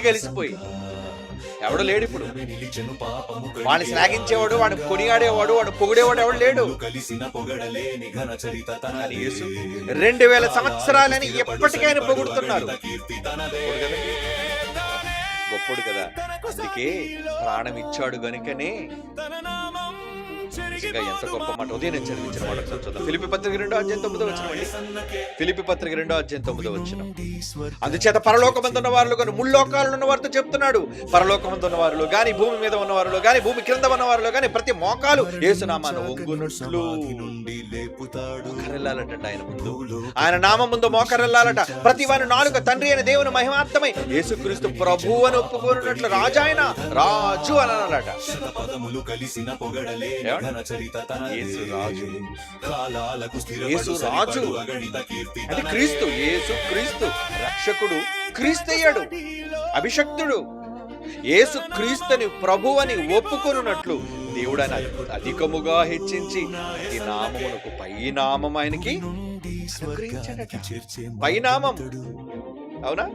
కలిసిపోయి ఎవడు లేడు ఇప్పుడు. వాడిని శ్లాఘించేవాడు, వాడిని కొనియాడేవాడు, వాడిని పొగిడేవాడు ఎవడు లేడు. 2000 సంవత్సరాలని ఎప్పటికైనా పొగుడుతున్నారు. గొప్పడు కదా, అందుకే ప్రాణం ఇచ్చాడు గనుకనే. ఎంత గొప్ప మాట! ఉదయం నేను చదివించిన మాట చూద్దాం. ఫిలిప్పీ పత్రిక 2వ అధ్యాయం 9వ వచనం అండి. ఫిలిప్పీ పత్రిక 2వ అధ్యాయం 9వ వచనం. అందుచేత పరలోకమందున్న వారిలో గాని ముల్లోకాలలో ఉన్న వారితో చెప్తున్నాడు, పరలోకమందున్న వారిలో గాని భూమి మీద ఉన్న వారిలో గాని భూమి క్రింద ఉన్న వారిలో గాని ప్రతి మోకాలు యేసు నామాన వంగునట్లు మోకరిల్లాలట. ఆయన ముందు, ఆయన నామం ముందు మోకరిల్లాలట. ప్రతి వాని నాలుక తండ్రి అయిన దేవుని మహిమార్థమై యేసుక్రీస్తు ప్రభువు అని ఒప్పుకోనున్నట్లు రాజు అనాలట. యేసు రాజు అంటే క్రీస్తు. యేసు క్రీస్తు రక్షకుడు, క్రీస్తు అయ్యాడు అభిషక్తుడు. యేసు క్రీస్తుని ప్రభు అని ఒప్పుకొనున్నట్లు దేవుడు ఆయన అధికముగా హెచ్చించి ఈ నామమునకు పై నామం ఆయనకి పై నామం. అవునా?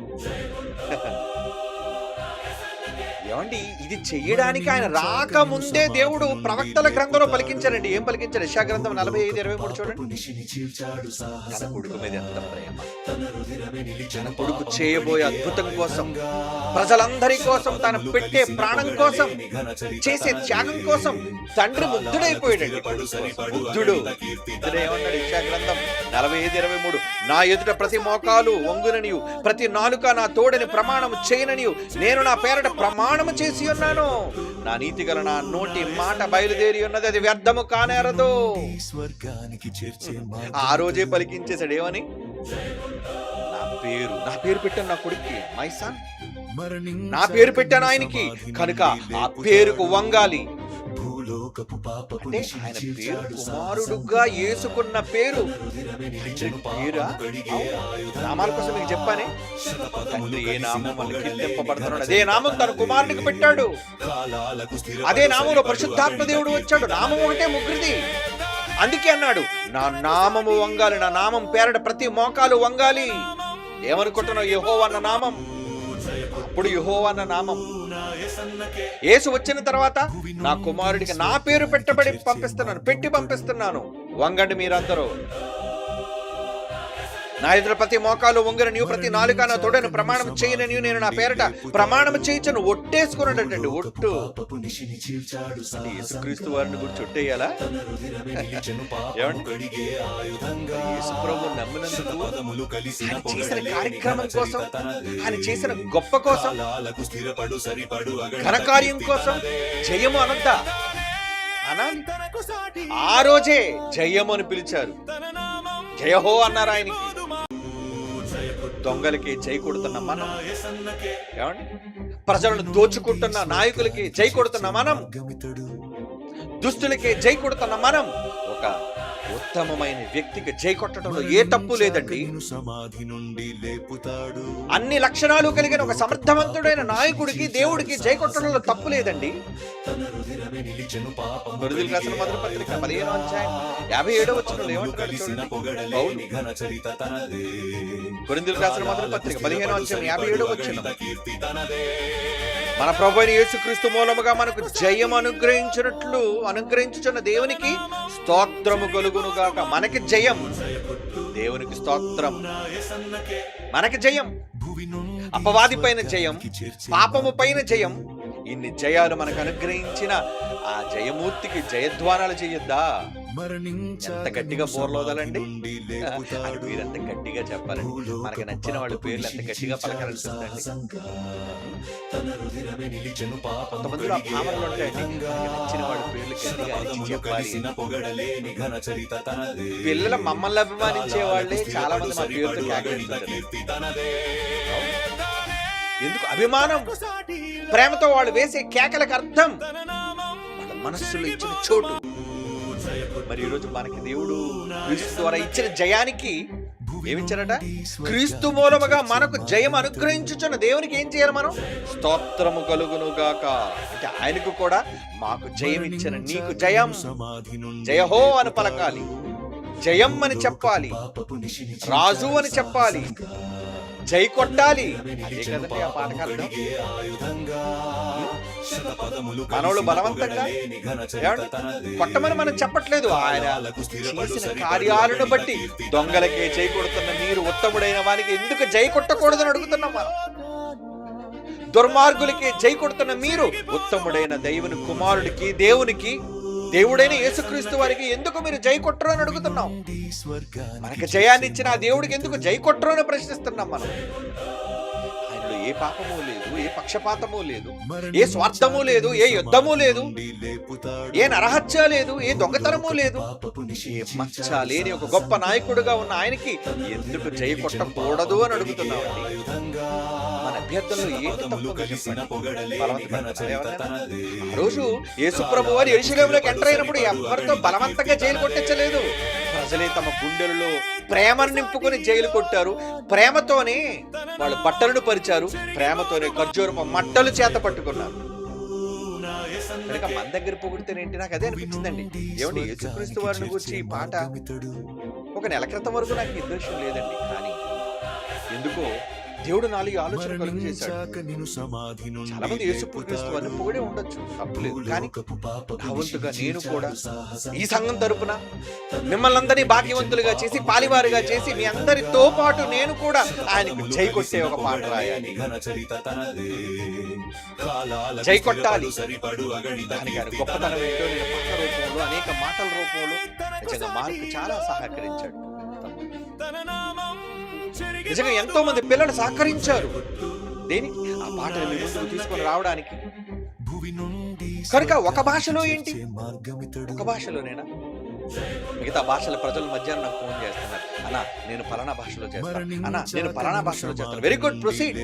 ఏమండి ఇది చెయ్యడానికి ఆయన రాకముందే దేవుడు ప్రవక్తల గ్రంథంలో పలికించారండి. ఏం పలికించారు? యెషయా గ్రంథం 45:23 చూడండి. తన కొడుకు మీద ఎంత ప్రేమ, తన కొడుకు చేయబోయే అద్భుతం కోసం, ప్రజలందరి కోసం, తను పెట్టే ప్రాణం కోసం, చేసే త్యాగం కోసం తండ్రి ముగ్ధుడైపోయాడండి. ఏమన్నాడు యెషయా గ్రంథం 45:23? నా ఎదుట ప్రతి మోకాలు వంగుననియు ప్రతి నాలుక నా తోడని ప్రమాణం చేయననియు నేను నా పేరట ప్రమాణము చేసి ఉన్నాను. నా నీతి గల నా నోటి మాట బయలుదేరి ఉన్నది, అది వ్యర్థము కానేరదు. ఆ రోజే పలికించేశాడు. ఏమని? నా పేరు పెట్టాను నా కొడుక్కి, మై సన్. నా పేరు పెట్టాను ఆయనకి, కనుక ఆ పేరుకు వంగాలి. అంటే ఆయన పేరు కుమారుడుగా యేసుకున్న పేరు పేరా? నామాల కోసం మీకు చెప్పానే, తండ్రి ఏ నామం వల్ల కీర్తింపబడుతున్నాడు అదే నామం తన కుమారుడికి పెట్టాడు. అదే నామంలో పరిశుద్ధాత్మ దేవుడు వచ్చాడు. నామం ఒకటే ముగ్గురిది. అందుకే అన్నాడు, నా నామము వంగాలి, నా నామం పేరట ప్రతి మోకాలు వంగాలి. ఏమనుకుంటున్నావు? యెహోవా అన్న నామం. అప్పుడు యెహోవా అన్న నామం. యేసు వచ్చిన తర్వాత నా కుమారుడికి నా పేరు పెట్టి పంపిస్తున్నాను. వంగండి మీరందరూ. నా ఎదురు ప్రతి మోకాలు వంగరనియు ప్రతి నాలుక నా తోడని ప్రమాణం చేయననియు నేను నా పేరట ప్రమాణం చేయించను. ఒట్టేసుకున్నాడండి. ఒట్టు. యేసుక్రీస్తు వారిని గురించి ఒట్టేయాలా? యేసు ప్రభువు నమ్మినందుకు, ఆయన చేసిన కార్యక్రమం కోసం, ఆయన చేసిన గొప్ప కోసం, ఘనకార్యం కోసం జయము అనంత అనాలి. ఆ రోజే జయము అని పిలిచారు. జయహో అన్నారు ఆయనకి. దొంగలకి జై కొడుతున్న మనం, ఏమండి ప్రజలను దోచుకుంటున్న నాయకులకి జై కొడుతున్న మనం, దుస్తులకి జై కొడుతున్న మనం, ఒక ఉత్తమమైన వ్యక్తికి జై కొట్టడంలో ఏ తప్పు లేదండి. అన్ని లక్షణాలు కలిగిన ఒక సమర్థవంతుడైన నాయకుడికి, దేవుడికి జై కొట్టడంలో తప్పు లేదండి. కొరింథీయులకు రాసిన మొదటి పత్రిక 15వ అధ్యాయం 57వ వచనంలో ఏమంటాడు చూడండి పౌలు. కొరింథీయులకు రాసిన మొదటి పత్రిక 15వ అధ్యాయం 57వ వచనం, మన ప్రభువైన యేసుక్రీస్తు మూలముగా మనకు జయం అనుగ్రహించుచున్న దేవునికి స్తోత్రము కలుగును గాక. మనకి జయం, దేవునికి స్తోత్రం. మనకి జయం, అపవాది పైన జయం, పాపము పైన జయం. ఇన్ని జయాలు మనకు అనుగ్రహించిన ఆ జయమూర్తికి జయధ్వానాలు చేయొద్దా? ఎంత గట్టిగా బోర్లోదాలండి. అది మీరంత గట్టిగా చెప్పాలండి. మనకి నచ్చిన వాళ్ళ పేర్లు ఎంత గట్టిగా పలకాలనిపిస్తుందండి. కొంతమందిలో ఆ భావనలు ఉంటాయండి. మనకి నచ్చిన వాళ్ళ పేర్లు గట్టిగా అరిచి చెప్పాలి. పిల్లల మమ్మల్ని అభిమానించే వాళ్ళే చాలా మంది మా పేరుతో కేకలేస్తారు. ఎందుకు? అభిమానం, ప్రేమతో వాళ్ళు వేసే కేకలకు అర్థం వాళ్ళ మనస్సులో ఇచ్చిన చోటు. మరి ఈరోజు మనకి దేవుడు క్రీస్తు ద్వారా ఇచ్చిన జయానికి ఏమిచ్చారట? క్రీస్తు మూలముగా మనకు జయం అనుగ్రహించుచున్న దేవునికి ఏం చేయాలి మనం? స్తోత్రము కలుగును గాక. అంటే ఆయనకు కూడా మాకు జయం ఇచ్చిన నీకు జయం, జయహో అని పలకాలి, జయం అని చెప్పాలి, రాజు అని చెప్పాలి, జై కొట్టాలి. అదే కదండి ఆ పాఠకాలు. మనోళ్ళు బలవంతంగా కొట్టమని మనం చెప్పట్లేదు. ఆయన చేసిన కార్యాలను బట్టి దొంగలకే జై కొడుతున్న మీరు ఉత్తముడైన వానికి ఎందుకు జై కొట్టకూడదని అడుగుతున్నాం మనం. దుర్మార్గులకి జై కొడుతున్న మీరు ఉత్తముడైన దైవుని కుమారుడికి, దేవునికి, దేవుడైన యేసుక్రీస్తు వారికి ఎందుకు మీరు జై కొట్టరు అని అడుగుతున్నాం. మనకి జయాన్ని ఇచ్చిన ఆ దేవుడికి ఎందుకు జై కొట్టరు అని ప్రశ్నిస్తున్నాం మనం. ఆయనలో ఏ పాపము లేదు, ఏ పక్షపాతము లేదు, ఏ స్వార్థము లేదు, ఏ యుద్ధము లేదు, ఏ నరహత్య లేదు, ఏ దొంగతనము లేదు, ఏ మచ్చ లేని ఒక గొప్ప నాయకుడుగా ఉన్న ఆయనకి ఎందుకు జై కొట్టకూడదు అని అడుగుతున్నామండి. మన అభ్యర్థనలో ఏంటి తప్పు? ఆ రోజు యేసు ప్రభు వారు యెరూషలేములోకి ఎంటర్ అయినప్పుడు ఎవరితో బలవంతంగా జైలు కొట్టించలేదు. ప్రజలే తమ గుండెల్లో ప్రేమను నింపుకొని జైలు కొట్టారు. ప్రేమతోనే వాళ్ళు బట్టలను పరిచారు. ప్రేమతోనే ఖర్జూరపు మట్టలు చేత పట్టుకున్నారు. కనుక మన దగ్గర పొగిడితేనేంటి? నాకు అదే అనిపించిందండి. ఏమండి, యేసుక్రీస్తు వారిని గురించి ఈ పాట ఒక నెల క్రితం వరకు నాకు నిర్దేశం లేదండి. కానీ ఎందుకో దేవుడు నాలో ఈ ఆలోచన కలుగు చేశాడు. చాలా మంది యేసుక్రీస్తు వారిని పొగిడే ఉండొచ్చు, తప్పులేదు. కానీ నా వంతుగా నేను కూడా ఈ సంఘం తరపున మిమ్మల్ని అందరినీ భాగ్యవంతులుగా చేసి పాలివారుగా చేసి మీ అందరితో పాటు నేను కూడా ఆయనకు జై కొట్టే ఒక పాట రాయాలి, జై కొట్టాలి. దానికి ఆయన గొప్పతనం ఏంటో నేను పాట రూపంలో అనేక మాటల రూపంలో నిజంగా మార్కు చాలా సహకరించాడు. నిజంగా ఎంతో మంది పిల్లలు సహకరించారు దేనికి, ఆ పాటను మీ ముందుకు తీసుకొని రావడానికి. కనుక ఒక భాషలో ఏంటి, ఒక భాషలోనేనా? మిగతా భాషల ప్రజల మధ్య నాకు ఫోన్ చేస్తున్నారు, అన్నా నేను పలానా భాషలో చేస్తాను, అన్నా నేను పలానా భాషలో చేస్తాను. వెరీ గుడ్, ప్రొసీడ్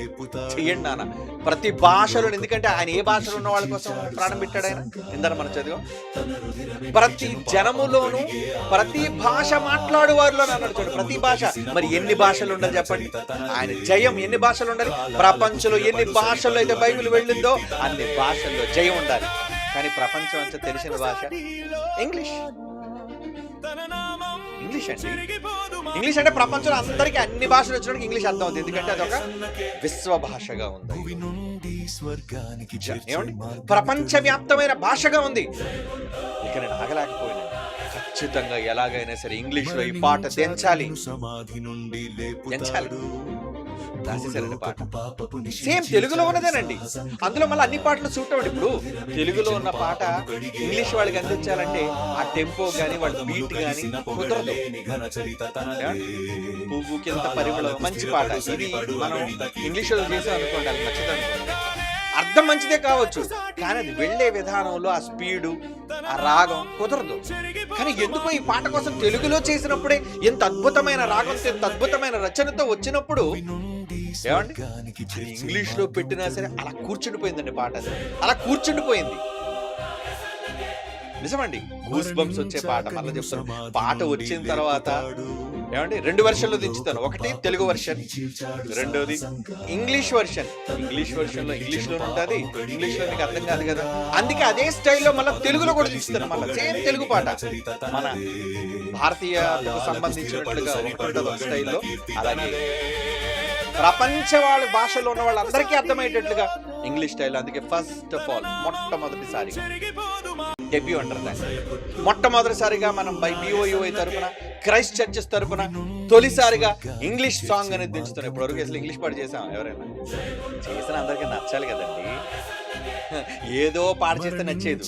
చెయ్యండి నాన్న. ప్రతి భాషలో, ఎందుకంటే ఆయన ఏ భాషలో ఉన్న వాళ్ళ కోసం ప్రాణం పెట్టాడు. ఆయన ఇందర మనం చదివాం, ప్రతి జనములోను ప్రతి భాష మాట్లాడు వారిలో అన్నాడు. చూడు, ప్రతి భాష. మరి ఎన్ని భాషలు ఉండాలి చెప్పండి? ఆయన జయం ఎన్ని భాషలు ఉండాలి? ప్రపంచంలో ఎన్ని భాషల్లో అయితే బైబిల్ వెళ్ళిందో అన్ని భాషల్లో జయం ఉండాలి. కానీ ప్రపంచం అంతా తెలిసిన భాష ఇంగ్లీష్. ఇంగ్లీష్ అండి, ఇంగ్లీష్ అంటే ప్రపంచంలో అందరికీ అన్ని భాషలు వచ్చినప్పుడు ఇంగ్లీష్ అర్థం అవుతుంది. ఎందుకంటే అదొక విశ్వ భాషగా ఉంది, ఏమండి, ప్రపంచవ్యాప్తమైన భాషగా ఉంది. ఇక నేను ఆగలేకపోయినా, ఖచ్చితంగా ఎలాగైనా సరే ఇంగ్లీష్ లో ఈ పాట దించాలి, రాసేసారండి పాట. సేమ్ తెలుగులో ఉన్నదేనండి, అందులో మళ్ళీ అన్ని పాటలు సూట్ అవ్వండి. ఇప్పుడు తెలుగులో ఉన్న పాట ఇంగ్లీష్ వాళ్ళకి అందించాలంటే ఆ టెంపో గానీ వాళ్ళ బీట్ గానీ కుదరదు. పువ్వు కింద పరిమళం మంచి పాట, ఇది మనం ఇంగ్లీష్ లో చేసాం అనుకోండి, అది నచ్చదు అనుకోండి. అర్థం మంచిదే కావచ్చు, కానీ అది వెళ్లే విధానంలో ఆ స్పీడు ఆ రాగం కుదరదు. కానీ ఎందుకో ఈ పాట కోసం తెలుగులో చేసినప్పుడే ఎంత అద్భుతమైన రాగంతో ఎంత అద్భుతమైన రచనతో వచ్చినప్పుడు ఏమండి ఇంగ్లీష్ లో పెట్టినా సరే అలా కూర్చుండిపోయిందండి పాట. అది అలా కూర్చుండిపోయింది. నిజమండి, గూస్ బంప్స్ వచ్చే పాట. మళ్ళీ చెప్తాను, పాట వచ్చిన తర్వాత ఏమండి 2 వెర్షన్లు దించుతాను. ఒకటి తెలుగు వెర్షన్, రెండోది ఇంగ్లీష్ వెర్షన్. ఇంగ్లీష్ వెర్షన్ లో ఇంగ్లీష్ లో ఉంటుంది, ఇంగ్లీష్ లో మీకు అర్థం కాదు కదా, అందుకే అదే స్టైల్లో మళ్ళీ తెలుగులో కూడా దించుతాను. మళ్ళీ సేమ్ తెలుగు పాట మన భారతీయకు సంబంధించినట్లుగా ఉంటుంది స్టైల్లో. అలాగే ప్రపంచ వాళ్ళ భాషలో ఉన్న వాళ్ళందరికీ అర్థమయ్యేటట్లుగా ఇంగ్లీష్ స్టైల్. అందుకే ఫస్ట్ ఆఫ్ ఆల్ మొట్టమొదటిసారిగా డెబ్యూ అంటారు దాన్ని. మొట్టమొదటిసారిగా మనం బై BOUI తరపున, క్రైస్ట్ చర్చెస్ తరపున తొలిసారిగా ఇంగ్లీష్ సాంగ్ అనేది దించుతున్నాం. ఇప్పటివరకు అసలు ఇంగ్లీష్ పాట చేసాం ఎవరైనా? చేసిన అందరికీ నచ్చాలి కదండి. ఏదో పాట చేస్తే నచ్చేది,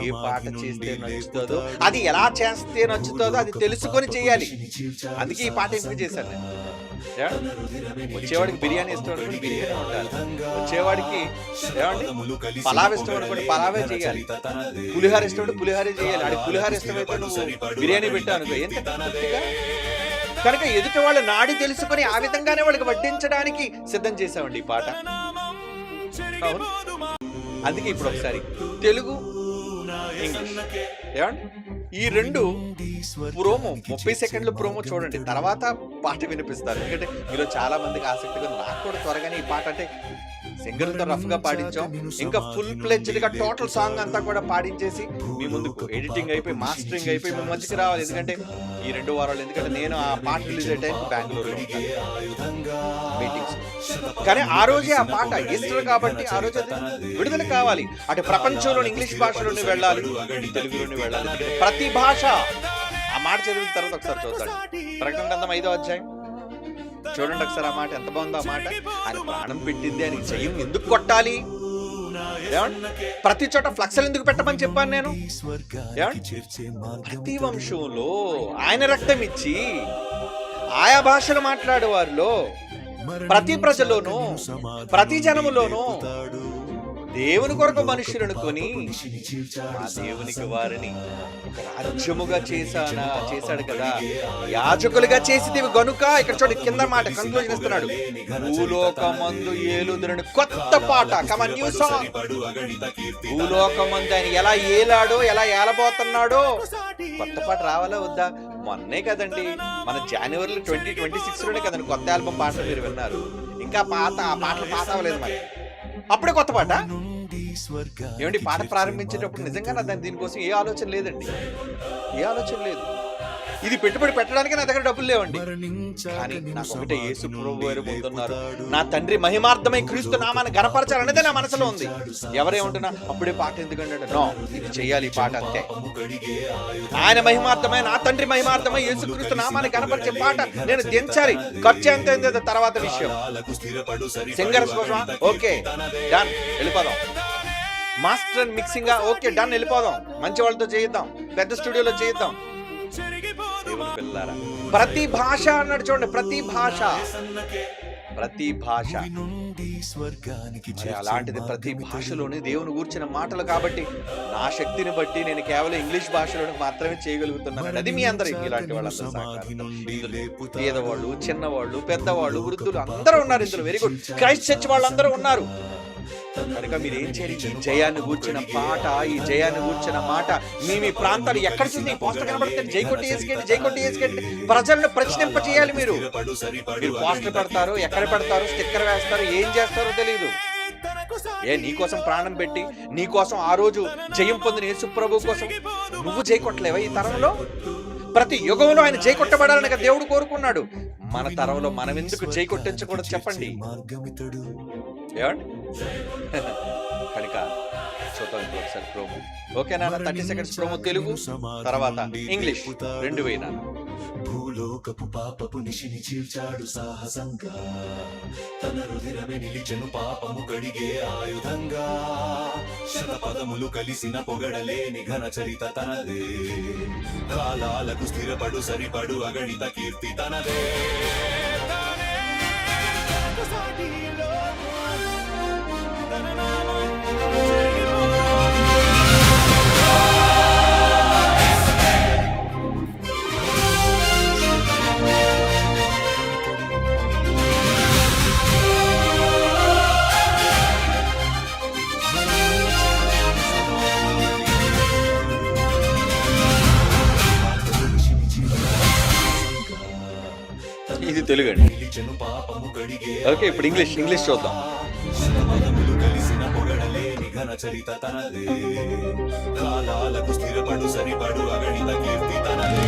ఏ పాట చేస్తే నచ్చుతుందో, అది ఎలా చేస్తే నచ్చుతుందో అది తెలుసుకొని చేయాలి. అందుకే ఈ పాట ఎంపిక చేశాను నేను. వచ్చేవాడికి బిర్యానీ ఇష్టం అనుకోండి, బిర్యానీ ఉండాలి. వచ్చేవాడికి ఏమండి పలావ్ ఇష్టం అనుకోండి, పలావే చేయాలి. పులిహార ఇష్టం అంటే పులిహారే చేయాలి. అది పులిహార ఇష్టమైతే నువ్వు బిర్యానీ పెట్టావు అనుకో, ఎంత తృప్తిగా. కనుక ఎదుటి వాళ్ళు నాడి తెలుసుకొని ఆ విధంగానే వాళ్ళకి వడ్డించడానికి సిద్ధం చేసామండి ఈ పాట. అందుకే ఇప్పుడు ఒకసారి తెలుగు ఇంగ్లీష్ ఏమండి ఈ రెండు ప్రోమో 30 సెకండ్ల ప్రోమో చూడండి, తర్వాత పాట వినిపిస్తారు. ఎందుకంటే మీలో చాలా మందికి ఆసక్తిగా, నాకు కూడా త్వరగానే ఈ పాట అంటే సింగర్ తో రఫ్ గా పాడించాం, ఇంకా ఫుల్ ప్లెడ్జ్డ్ గా టోటల్ సాంగ్ అంతా కూడా పాడించేసి మీ ముందుకు ఎడిటింగ్ అయిపోయి మాస్టరింగ్ అయిపోయి మీ మధ్యకి రావాలి. ఎందుకంటే ఈ 2 వారాలు, ఎందుకంటే నేను ఆ పాట రిలీజ్ అయ్యే టైం బెంగళూరులో మీటింగ్స్. కానీ ఆ రోజే ఆ పాట ఈస్టర్ కాబట్టి ఆ రోజు అది విడుదల కావాలి. అటు ప్రపంచంలోని ఇంగ్లీష్ భాషలోనే వెళ్ళాలి, తెలుగులోనే వెళ్ళాలి. ప్రతి భాష ఆ మాట చదివిన తర్వాత ఒకసారి చూద్దాం. ప్రకటన గ్రంథం 5వ అధ్యాయం చూడండి ఒకసారి. ఆ మాట ఎంత బాగుందో. ఆ మాట ఆయన ప్రాణం పెట్టింది, ఆయనకి జయం ఎందుకు కొట్టాలి? ప్రతి చోట ఫ్లక్స్లు ఎందుకు పెట్టమని చెప్పాను నేను? ప్రతి వంశంలో ఆయన రక్తం ఇచ్చి ఆయా భాషలు మాట్లాడే వారిలో ప్రతి ప్రజలోనూ ప్రతి జనములోనూ దేవుని కొరకు మనుషులను కొని ఆ దేవునికి వారిని ఒక రాజ్యముగా చేశాడు కదా, యాజకులుగా చేసిదివి గనుక. ఇక్కడ చూడండి కింద మాట కంక్లూజన్ ఇస్తున్నాడు, భూలోకమందు ఏలుదురని కొత్త పాట. Come on new song. భూలోకమందు ఆయన ఎలా ఏలాడో, ఎలా ఏలబోతున్నాడో కొత్త పాట రావాలా వద్దా? మొన్నే కదండి, మన జనవరిలో 2026లోనే కదండి కొత్త ఆల్బమ్ పాటలు మీరు విన్నారు. ఇంకా ఆ పాటలు పాత అవ్వలేదు మరి, అప్పుడే కొత్త పాట. ఏమండి పాట ప్రారంభించేటప్పుడు నిజంగా దీనికోసం ఏ ఆలోచన లేదండి, ఏ ఆలోచన లేదు. ఇది పెట్టుబడి పెట్టడానికి నా దగ్గర డబ్బులు లేవండి. కానీ నాకు ఒకటే, యేసు ప్రభు వారు ముందున్నారు, నా తండ్రి మహిమార్థమై క్రీస్తు నామాన్ని గణపరచాలనేదే నా మనసులో ఉంది. ఎవరేమంటున్నా అప్పుడే పాట ఎందుకంటే, నో, ఇది చెయ్యాలి ఈ పాట అంతే. ఆయన మహిమార్థమై, నా తండ్రి మహిమార్థమై యేసుక్రీస్తు నామాన్ని గణపరిచే పాట నేను దించాలి. ఖర్చు ఎంత అయిందో తర్వాత విషయం. సింగర్స్ కోసమా? ఓకే డన్, వెళ్ళిపోదాం. Master and mixing, okay done, వెళ్ళిపోదాం. మంచి వాళ్ళతో చేయిద్దాం, పెద్ద స్టూడియోలో చేయిద్దాం. దేవుని పిల్లారా, ప్రతి భాష అన్నాడు చూడండి, ప్రతి భాష, ప్రతి భాష. అలాంటిది ప్రతి భాషలోని దేవుని గూర్చిన మాటలు. కాబట్టి నా శక్తిని బట్టి నేను కేవలం ఇంగ్లీష్ భాషలో మాత్రమే చేయగలుగుతున్నాను. అది మీ అందరికి, ఇలాంటి వాళ్ళందరూ పేదవాళ్ళు, చిన్నవాళ్ళు, పెద్దవాళ్ళు, వృద్ధులు అందరూ ఉన్నారు ఇందులో. Very good. క్రైస్ట్ చర్చ్ వాళ్ళందరూ ఉన్నారు. కనుక మీరు ఏం చేయాలి? ఈ జయాన్ని గూర్చిన పాట, ఈ జయాన్ని గూర్చిన మాట మీ ప్రాంతాలు ఎక్కడ చూసి పోస్టర్ కనబడితే జైకొట్టి వేసుకెళ్ళి, జైకొట్టి వేసుకెళ్ళి ప్రజలను ప్రశ్నింప చేయాలి. మీరు పోస్టర్ పెడతారు, ఎక్కడ పెడతారు, స్టిక్కర్ వేస్తారు, ఏం చేస్తారో తెలియదు. నీకోసం ప్రాణం పెట్టి, నీకోసం ఆ రోజు జయం పొందిన యేసు ప్రభు కోసం నువ్వు జైకొట్టలేవా? ఈ తరంలో ప్రతి యుగంలో ఆయన జై కొట్టబడాలని దేవుడు కోరుకున్నాడు. మన తరంలో మనం ఎందుకు జై కొట్టించకూడదు చెప్పండి? ఏమండి? కనుక చూద్దాం ఇప్పుడు ఒకసారి ప్రోమో. ఓకేనా? 30 సెకండ్స్ ప్రోమో తెలుగు, తర్వాత ఇంగ్లీష్ 2 వేల. భూలోకపు పాపపు నిశిని చీల్చాడు సాహసంగా, తన రుధిరమే నిలిచెను పాపము కడిగే ఆయుధంగా. శతపదములు కలిసిన పొగడలేని ఘన చరిత తనదే, కాలాలకు స్థిరపడు సరిపడు అగణిత కీర్తి తనదే. ఇది తెలుగు అండి. ఓకే, ఇప్పుడు ఇంగ్లీష్ చూద్దాం. చరిత తనదే, కాలాలకు స్థిరపడు సరిపడు అగణిత కీర్తి తనదే.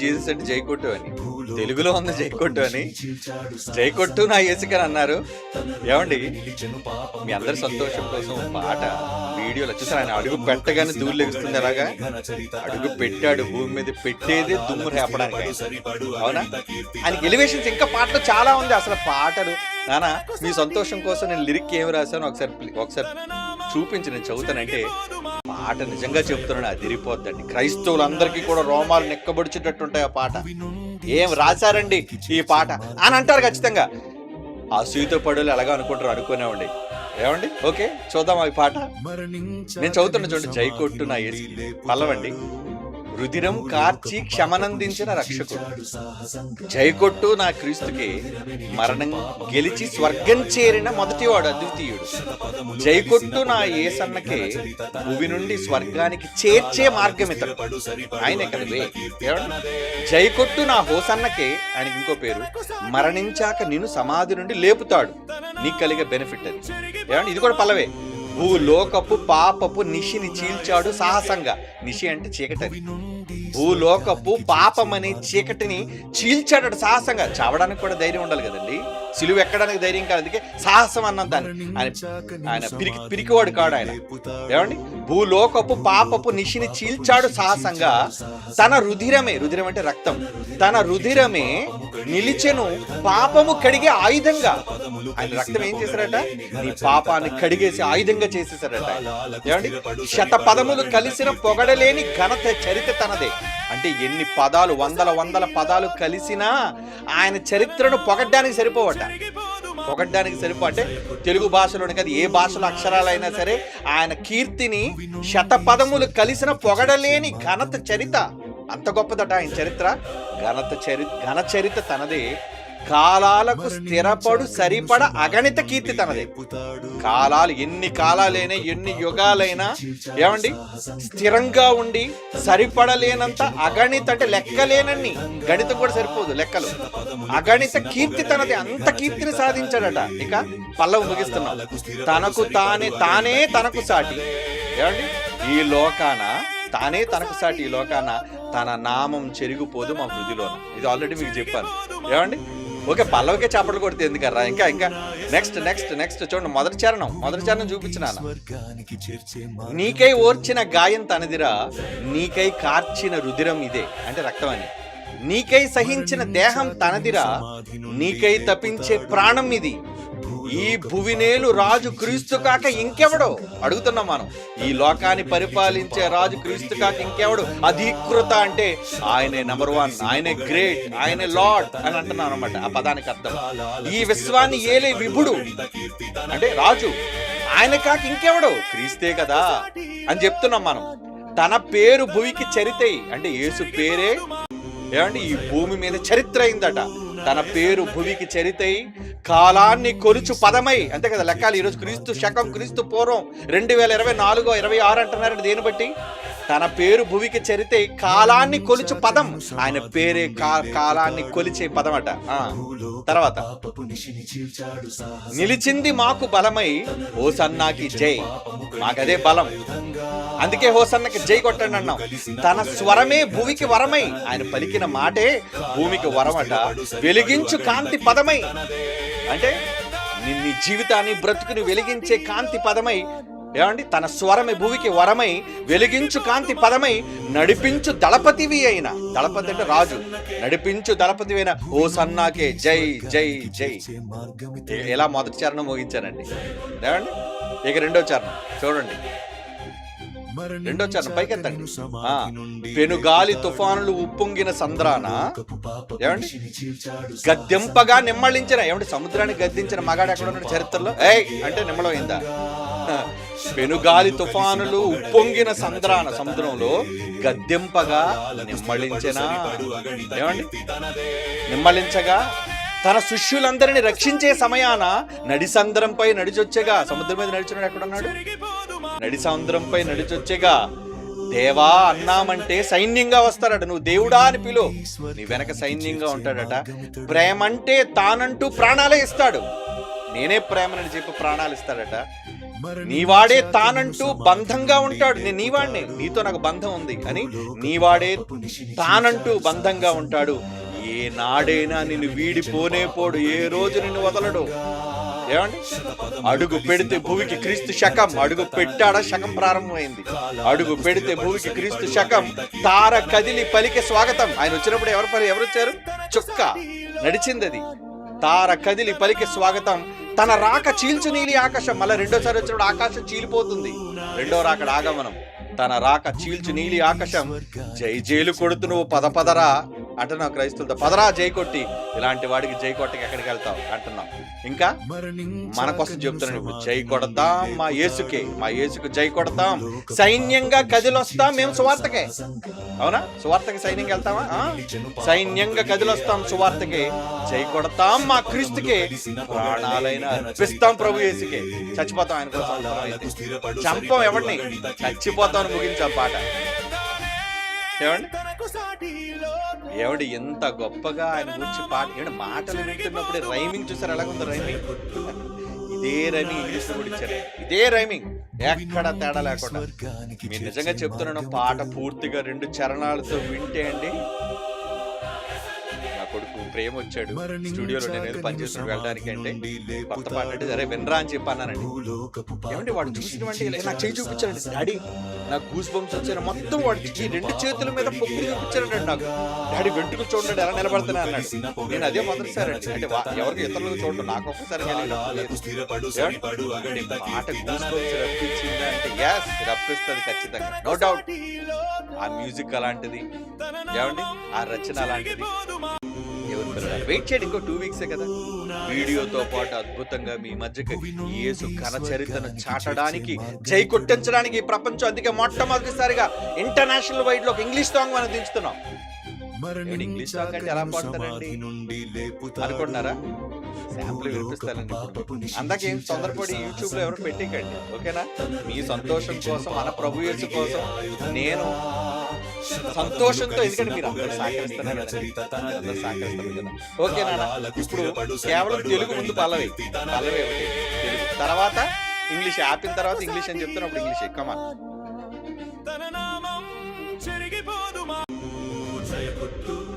జీసస్ అంటే జైకొట్టు అని తెలుగులో ఉంది, జైకొట్టు అని. జైకొట్టు నా యేసుకని అన్నారు. ఏమండి, మీ అందరి సంతోషం కోసం పాట వీడియోలో చూసారు. ఆయన అడుగు పెట్టగానే ధూళి లెగుస్తుంది. అలాగా అడుగు పెట్టాడు, భూమి మీద పెట్టేది దుమ్ము రేపడానికి. అవునా? ఆయనకి ఎలివేషన్స్ ఇంకా పాటలు చాలా ఉంది. అసలు పాటలు నానా మీ సంతోషం కోసం నేను లిరిక్ ఏమి రాశాను ఒకసారి చూపించి నేను చదువుతానంటే పాట నిజంగా చెప్తున్నాను, అదిరిపోద్దండి. క్రైస్తవులందరికీ కూడా రోమాలు నెక్కబడిచేటట్టు ఉంటాయి ఆ పాట. ఏం రాశారండి ఈ పాట అని అంటారు ఖచ్చితంగా. ఆ సీతో పడులు ఎలాగో అనుకునేవండి. ఏమండి? ఓకే, చూద్దాం ఈ పాట. నేను చదువుతున్నా చూడండి. జైకొట్టు నా యేసు, పల్లవండి. రుధిరం కార్చి క్షమనందించిన రక్షకుడు, జైకొట్టు నా క్రీస్తుకి, మరణం గెలిచి స్వర్గం చేరిన మొదటివాడు, అద్వితీయుడు. జైకొట్టు నా యేసన్నకే, భూమి నుండి స్వర్గానికి చేర్చే మార్గం ఇతడు, ఆయనే కదవే. జైకొట్టు నా హోసన్నకే, ఆయనకి ఇంకో పేరు, మరణించాక నిన్ను సమాధి నుండి లేపుతాడు, నీకు కలిగే బెనిఫిట్ అది. ఏమంటే ఇది కూడా పల్లవే. భూలోకపు పాపపు నిశిని చీల్చాడు సాహసంగా. నిశి అంటే చీకటి. భూలోకపు పాపమనే చీకటిని చీల్చాడు సాహసంగా. చావడానికి కూడా ధైర్యం ఉండాలి కదండి, సిలువ ఎక్కడానికి ధైర్యం కాదు. అందుకే సాహసం అన్నాం దాన్ని. ఆయన పిరికివాడు కాడు ఆయన. ఏమండి? భూలోకపు పాపపు నిశిని చీల్చాడు సాహసంగా, తన రుధిరం అంటే రక్తం, తన రుధిరమే నిలిచెను పాపము కడిగే ఆయుధంగా. ఆయన రక్తం ఏం చేశారట? నీ పాపాన్ని కడిగేసి ఆయుధంగా చేసేసారట. ఏమండి? శతపదములు కలిసిన పొగడలేని ఘనత చరిత తనదే. అంటే ఎన్ని పదాలు, వందల పదాలు కలిసినా ఆయన చరిత్రను పొగడ్డానికి సరిపోవట. అంటే తెలుగు భాషలోనే కాదు, ఏ భాషలో అక్షరాలైనా సరే ఆయన కీర్తిని శతపదములు కలిసిన పొగడలేని ఘనత చరిత. అంత గొప్పదట ఆయన చరిత్ర. ఘన చరిత తనదే. కాలాలకు స్థిరపడు సరిపడ అగణిత కీర్తి తనదే. కాలాలు ఎన్ని కాలాలైనా ఎన్ని యుగాలైనా ఏమండి స్థిరంగా ఉండి సరిపడలేనంత అగణిత, అంటే లెక్కలేనన్ని, గణితం కూడా సరిపోదు లెక్కలు, అగణిత కీర్తి తనది. అంత కీర్తిని సాధించాడట. ఇక పల్లవి ముగిస్తున్నాం. తనకు తానే తనకు సాటి, ఏమండి ఈ లోకాన తానే తనకు సాటి, ఈ లోకాన తన నామం చెరిగిపోదు మా హృదిలోన. ఇది ఆల్రెడీ మీకు చెప్పాను. ఏమండి ఓకే, పల్లవికే చప్పట్లు కొడితే ఎందుకర్రా, ఇంకా ఇంకా నెక్స్ట్ నెక్స్ట్ నెక్స్ట్ చూడండి. మొదటి చరణం చూపించినాను. నీకై ఓర్చిన గాయం తనదిరా, నీకై కార్చిన రుధిరం ఇదే, అంటే రక్తం అని. నీకై సహించిన దేహం తనదిరా, నీకై తపించే ప్రాణం ఇది. ఈ భువినేలు రాజు క్రీస్తు కాక ఇంకెవడో అడుగుతున్నాం మనం. ఈ లోకాన్ని పరిపాలించే రాజు క్రీస్తు కాక ఇంకెవడు? అధీకృత అంటే ఆయనే నంబర్ 1, ఆయనే గ్రేట్, ఆయనే లార్డ్ అని అంటున్నాను అనమాట. ఆ పదానికి అర్థం ఈ విశ్వాన్ని ఏలే విభుడు, అంటే రాజు, ఆయన కాక ఇంకెవడు? క్రీస్తే కదా అని చెప్తున్నాం మనం. తన పేరు భూమికి చరిత్ర, అంటే యేసు పేరే ఏమండి ఈ భూమి మీద చరిత్ర అయిందట. తన పేరు భూమికి చరితై, కాలాన్ని కొలుచు పదమై, అంతే కదా లెక్కాలి. ఈరోజు క్రీస్తు శకం, క్రీస్తు పూర్వం 2024 26 అంటున్నారండి. దేని బట్టి? తన పేరు భూమికి చరితై, కాలాన్ని కొలుచు పదం. ఆయన పేరే కాలాన్ని కొలిచే పదం అట. తర్వాత నిలిచింది మాకు బలమై, హోసన్నాకి జై. మాకదే బలం, అందుకే హోసన్నకి జై కొట్టండి అన్నాం. తన స్వరమే భూమికి వరమై, ఆయన పలికిన మాటే భూమికి వరమట. వెలిగించు కాంతి పదమై, అంటే నీ జీవితాన్ని బ్రతుకుని వెలిగించే కాంతి పదమై, ఏమండి తన స్వరమే భూమికి వరమై, వెలిగించు కాంతి పదమై, నడిపించు దళపతివి అయిన, దళపతి అంటే రాజు, నడిపించు దళపతివి అయిన హోసన్నాకే జై జై జై. ఎలా మొదటి చరణం ముగించానండి. ఏమండి ఇక రెండో చరణం చూడండి. రెండో చరణం పైకెత్తండి. పెనుగాలి తుఫానులు ఉప్పొంగిన సంద్రాన, ఏమండి గద్దెంపగా నిమ్మళించిన, ఏమండి సముద్రాన్ని గద్దించిన మగాడు ఎక్కడ ఉన్నాడు చరిత్రలో? ఏయ్ అంటే నిమ్మళమైందా? పెనుగాలి తుఫానులు ఉప్పొంగిన సంద్రాన, సముద్రంలో గద్దెంపగా నిమ్మళించిన, ఏమండి నిమ్మళించగా తన శిష్యులందరినీ రక్షించే సమయాన నడిసంద్రంపై నడిచొచ్చేగా. సముద్రం మీద నడిచినాడు ఎక్కడున్నాడు? నడి సముద్రంపై నడిచొచ్చేగా. దేవా అన్నామంటే సైన్యంగా వస్తాడట. నువ్వు దేవుడా అని పిలు, నీ వెనక సైన్యంగా ఉంటాడట. ప్రేమంటే తానంటూ ప్రాణాలే ఇస్తాడు. నేనే ప్రేమనని చెప్పి ప్రాణాలు ఇస్తాడట. నీవాడే తానంటూ బంధంగా ఉంటాడు. నేను నీవాడిని, నీతో నాకు బంధం ఉంది అని నీవాడే తానంటూ బంధంగా ఉంటాడు. ఏ నాడైనా నిన్ను వీడిపోనే పోడు, ఏ రోజు నిన్ను వదలడు. ఏమండి అడుగు పెడితే భూమికి క్రీస్తు శకం, అడుగు పెట్టాడా శకం ప్రారంభమైంది. అడుగు పెడితే భూమికి క్రీస్తు శకం, తార కదిలి పలికే స్వాగతం. ఆయన వచ్చినప్పుడు ఎవరు వచ్చారు? చుక్క నడిచింది అది. తార కదిలి పలికే స్వాగతం, తన రాక చీల్చు నీలి ఆకాశం. మళ్ళీ రెండోసారి వచ్చినప్పుడు ఆకాశం చీలిపోతుంది. రెండో రాకడ ఆగమనం. తన రాక చీల్చు నీలి ఆకాశం, జై జైలు కొడుతు నువ్వు పదరా అంటున్నావు క్రైస్తవులతో. పదరా జై కొట్టి, ఇలాంటి వాడికి జై కొట్టకి ఎక్కడికి వెళ్తావు అంటున్నాం. ఇంకా మన కోసం చెప్తున్నాను ఇప్పుడు, జై కొడతాం మా యేసుకు జై కొడతాం, సైన్యంగా కదిలొస్తాం మేము సువార్తకే. అవునా? సువార్తకి సైన్యంగా వెళ్తామా? సైన్యంగా కదిలొస్తాం సువార్తకే, జై కొడతాం మా క్రీస్తుకే, ప్రాణాలైనా అర్పిస్తాం ప్రభు యేసుకే. చచ్చిపోతాం ఆయన కోసం, చంపం ఎవరిని, చచ్చిపోతాం ముగించాం పాట. ఏమండి ఎంత గొప్పగా ఆయన గురించి పాట. ఏమంటే మాటలు వింటున్నప్పుడే రైమింగ్ చూసారు ఎలాగుందో? రైమింగ్ ఇదే రైమింగ్ ఇంగ్లీష్ లో కూడా ఇచ్చారు. ఇదే రైమింగ్, ఎక్కడ తేడా లేకుండా. మీరు నిజంగా చెప్తున్నాను, పాట పూర్తిగా 2 చరణాలతో వింటే అండి, కొడుకు ప్రేమ వచ్చాడు స్టూడియోలో, నేను ఏదో పనిచేస్తున్నా వెళ్ళడానికి అంటే కొత్త పాట అంటే సరే వినరా అని చెప్పన్నానండి. ఏమంటే వాడు చూసినవంటే నాకు చేయి చూపించాడండి. డాడీ నాకు గూస్ బంప్స్ వచ్చాను మొత్తం. వాడు ఈ 2 చేతుల మీద పొక్కులు చూపించాడండి నాకు. డాడీ వెంట్రుకలు చూడండి ఎలా నిలబడుతున్నా అన్నాడు. నేను అదే మొదటిసారి అండి, అంటే ఎవరికి ఇతరులకు చూడడం, నాకు ఒక్కసారి పాట గూస్ బంప్స్ రప్పించిందా అంటే యాస్ రప్పిస్తుంది ఖచ్చితంగా, నో డౌట్. ఆ మ్యూజిక్ అలాంటిది, ఏమండి ఆ రచన అలాంటిది. వెయిట్ చేయండి, ఇంకో 2 వీక్సే కదా. వీడియోతో పాటు అద్భుతంగా మీ మధ్యకి యేసు ఘన చరిత్రను చాటడానికి, జై కొట్టించడానికి ప్రపంచం అందుకే మొట్టమొదటిసారిగా ఇంటర్నేషనల్ వైడ్ లో ఒక ఇంగ్లీష్ సాంగ్ మనం దించుతున్నాం. ఏమిటి ఇంగ్లీష్ సాంగ్ అంటే ఎలా పాడతారండి అనుకుంటున్నారా? శాంపుల్ వినిపిస్తానండి ఇప్పుడు. అందాకేం తొందరపడి యూట్యూబ్ లో ఎవరు పెట్టేకండి, ఓకేనా? మీ సంతోషం కోసం, మన ప్రభు యేసు కోసం నేను సంతోషంతో, ఎందుకంటే మీరు అందరూ సహకరిస్తున్నారు కదా, ఓకేనా? ఇప్పుడు కేవలం తెలుగు ముందు పల్లవి ఒకటి, తెలుగు తర్వాత ఇంగ్లీష్, ఆపిన తర్వాత ఇంగ్లీష్ అని చెప్తున్నప్పుడు ఇంగ్లీష్ కమా.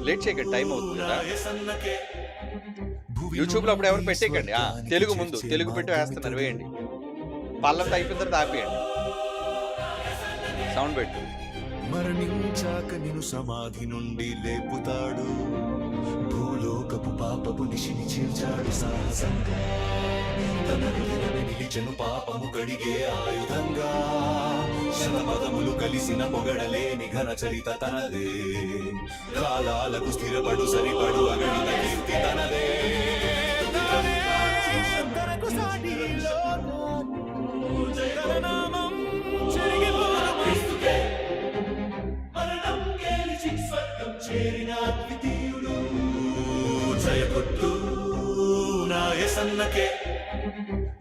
లేట్ చేయకండి, టైం అవుతుంది కదా. యూట్యూబ్ లో అప్పుడు ఎవరు పెట్టేకండి, తెలుగు ముందు తెలుగు పెట్టి వేస్తున్నారు, వేయండి. పల్లవి అయిపోయిన తర్వాత ఆపేయండి, సౌండ్ పెట్టు. మరణించాక నిన్ను సమాధి నుండి లేపుతాడు, భూలోకపు పాపపు నిశిని చేర్చాడు సాహసంగా, తన హృదయమే నిలిచెను పాపము కడిగే ఆయుధంగా, శతపదములు కలిసిన పొగడలేని ఘన చరిత తనదే, కాలాలకు స్థిరపడు సరిపడు అగణిత కీర్తి తనదే.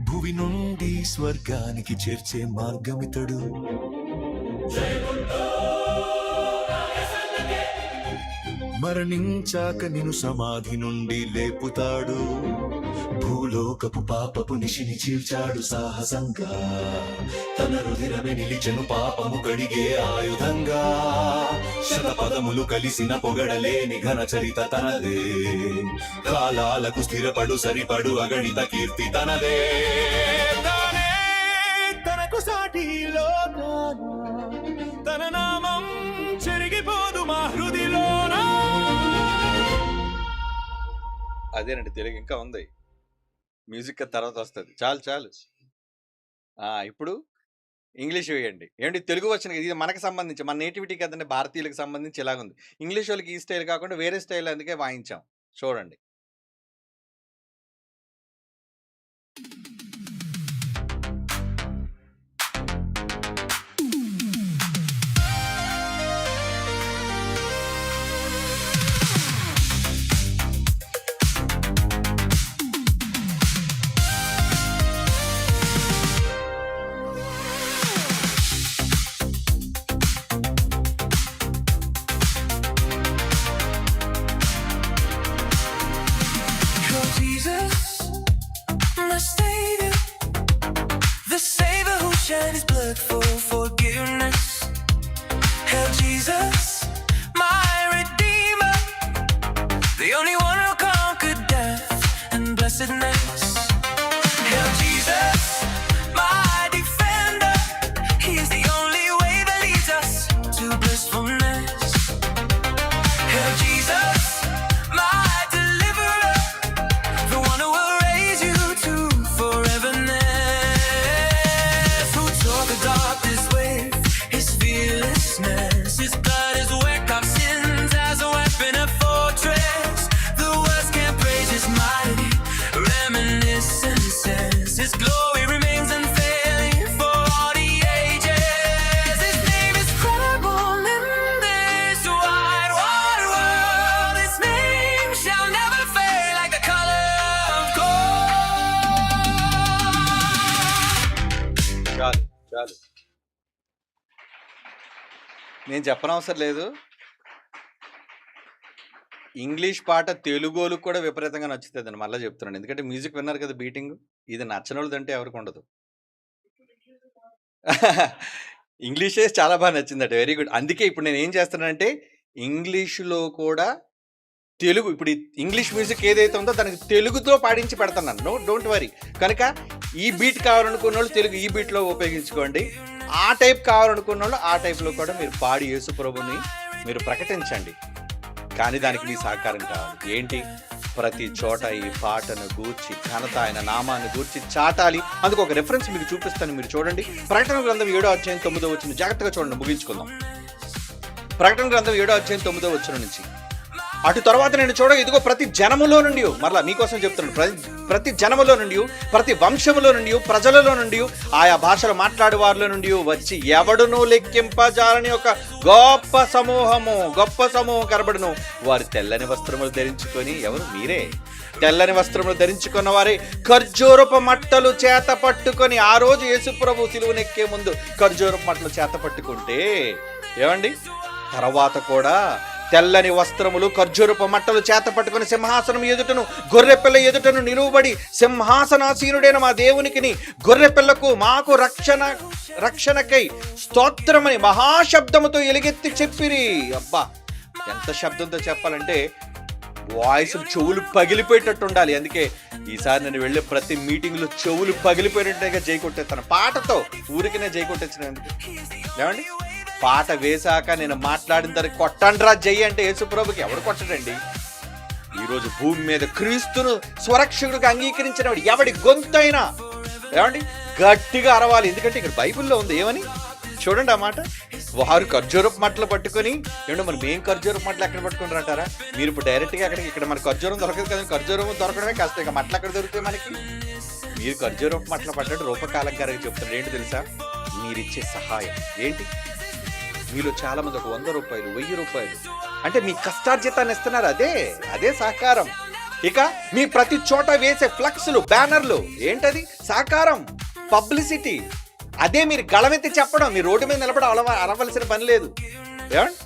భువి నుండి స్వర్గానికి చేర్చే మార్గమితడు, మరణించాక నిన్ను సమాధి నుండి లేపుతాడు, భూలోకపు పాపపు నిశిని చీల్చాడు సాహసంగా, తన రుధిరమే నిలిచెను పాపము కడిగే ఆయుధంగా, శతపదములు కలిసిన పొగడలేని ఘన చరిత తనదే, కాలాలకు స్థిరపడు సరిపడు అగణిత కీర్తి తనదే. తనకు సాటిలో తన నామం చెరిగిపోదు మా హృదిలోనా. అదేనండి తెలుగు, ఇంకా ఉంది మ్యూజిక్ తర్వాత వస్తుంది. చాలు చాలు. ఇప్పుడు ఇంగ్లీష్ వేయండి. ఏంటి తెలుగు వచ్చిన ఇది మనకు సంబంధించి, మన నేటివిటీ కదండి, భారతీయులకు సంబంధించి ఇలాగుంది. ఇంగ్లీష్ వాళ్ళకి ఈ స్టైల్ కాకుండా వేరే స్టైల్, అందుకే వాయించాం. చూడండి. His blood for forgiveness. Hail Jesus, my Redeemer, the only one who conquered death and blessedness. Hail Jesus, my Defender, He is the only way that leads us to blissfulness. Hail Jesus, my Deliverer, the one who will raise you to foreverness. Darkness with His fearlessness, His blood has wiped our sins as a weapon, a fortress. The words can't praise His mighty reminiscences. His glory remains unfailing for all the ages. His name is credible in this wide, wide world. His name shall never fade like the color of gold. చాలు చాలు, నేను చెప్పనవసరం లేదు. ఇంగ్లీష్ పాట తెలుగోళ్ళకు కూడా విపరీతంగా నచ్చుతుందండి, మళ్ళీ చెప్తున్నాను. ఎందుకంటే మ్యూజిక్ విన్నారు కదా, బీటింగ్. ఇది నచ్చనోళ్ళదంటే ఎవరికి ఉండదు. ఇంగ్లీషే చాలా బాగా నచ్చిందట, వెరీ గుడ్. అందుకే ఇప్పుడు నేను ఏం చేస్తున్నానంటే ఇంగ్లీషులో కూడా తెలుగు, ఇప్పుడు ఇంగ్లీష్ మ్యూజిక్ ఏదైతే ఉందో దానికి తెలుగుతో పాడించి పెడుతున్నాను. No don't worry. కనుక ఈ బీట్ కావాలనుకున్న వాళ్ళు తెలుగు ఈ బీట్లో ఉపయోగించుకోండి. ఆ టైప్ కావాలనుకున్న వాళ్ళు ఆ టైప్లో కూడా మీరు పాడి యేసు ప్రభుని మీరు ప్రకటించండి. కానీ దానికి మీ సహకారం కావాలి. ఏంటి? ప్రతి చోట ఈ పాటను గూర్చి ఘనత, ఆయన నామాన్ని గూర్చి చాటాలి. అందుకు ఒక రెఫరెన్స్ మీకు చూపిస్తాను, మీరు చూడండి. ప్రకటన గ్రంథం 7:9 జాగ్రత్తగా చూడండి, ముగించుకుందాం. ప్రకటన గ్రంథం 7:9 నుంచి అటు తర్వాత నేను చూడ ఇదిగో ప్రతి జనములో నుండి, మరలా మీకోసం చెప్తున్నాను, ప్రతి జనములో నుండి, ప్రతి వంశములో నుండి, ప్రజలలో నుండి, ఆయా భాషలు మాట్లాడే వారిలో నుండి వచ్చి ఎవడును లెక్కింపజాలని ఒక గొప్ప సమూహం కనబడును. వారు తెల్లని వస్త్రములు ధరించుకొని, ఎవరు? మీరే తెల్లని వస్త్రములు ధరించుకున్న వారే ఖర్జూరపు మట్టలు చేత పట్టుకొని, ఆ రోజు యేసుప్రభు సిలువనెక్కే ముందు ఖర్జూరపు మట్టలు చేత పట్టుకుంటే ఏమండి, తర్వాత కూడా తెల్లని వస్త్రములు ఖర్జూరపు మట్టలు చేత పట్టుకుని సింహాసనం ఎదుటను గొర్రెపిల్ల ఎదుటను నిలువబడి, సింహాసనాసీనుడైన మా దేవునికి గొర్రెపిల్లకు మాకు రక్షణకై స్తోత్రమని మహాశబ్దముతో ఎలుగెత్తి చెప్పిరి. అబ్బా, ఎంత శబ్దంతో చెప్పాలంటే వాయిస్ చెవులు పగిలిపోయేటట్టు ఉండాలి. అందుకే ఈసారి నేను వెళ్ళే ప్రతి మీటింగ్లో చెవులు పగిలిపోయినట్టుగా జై కొట్టేస్తాను పాటతో. ఊరికినే జై కొట్టేసిన ఏమండి, పాట వేశాక నేను మాట్లాడిన తర్వాత కొట్టండ్రా జై అంటే యేసుప్రభుకి ఎవడు కొట్టడండి? ఈరోజు భూమి మీద క్రీస్తును స్వరక్షకుడిగా అంగీకరించిన వాడు ఎవడి గొంతైనా ఏమండి గట్టిగా అరవాలి. ఎందుకంటే ఇక్కడ బైబిల్లో ఉంది ఏమని చూడండి ఆ మాట. వారు ఖర్జూరపు మట్టలు పట్టుకొని, ఏమంటే మరి మేము ఖర్జూరపు మట్టలు ఎక్కడ పట్టుకుంటారు అంటారా? మీరు ఇప్పుడు డైరెక్ట్గా అక్కడికి, ఇక్కడ మనకు ఖర్జూరం దొరకదు కదా, ఖర్జూరం దొరకడమే కష్టం, ఇక మట్టలు ఎక్కడ దొరుకుతాయి మనకి? మీరు ఖర్జూరపు మట్టలు పడ్డాడు రూపకాలంకారంగా చెప్తున్నారు. ఏంటి తెలుసా? మీరిచ్చే సహాయం ఏంటి? మీలో చాలా మంది ఒక 100 రూపాయలు 1000 రూపాయలు అంటే మీ కష్టార్జితాన్ని ఇస్తున్నారు. అదే సహకారం. ఇక మీ ప్రతి చోట వేసే ఫ్లక్స్లు, బ్యానర్లు ఏంటది? సహకారం, పబ్లిసిటీ. అదే మీరు గళమెత్తి చెప్పడం. మీ రోడ్డు మీద నిలబడి అరవలసిన పని లేదు. ఏమండి,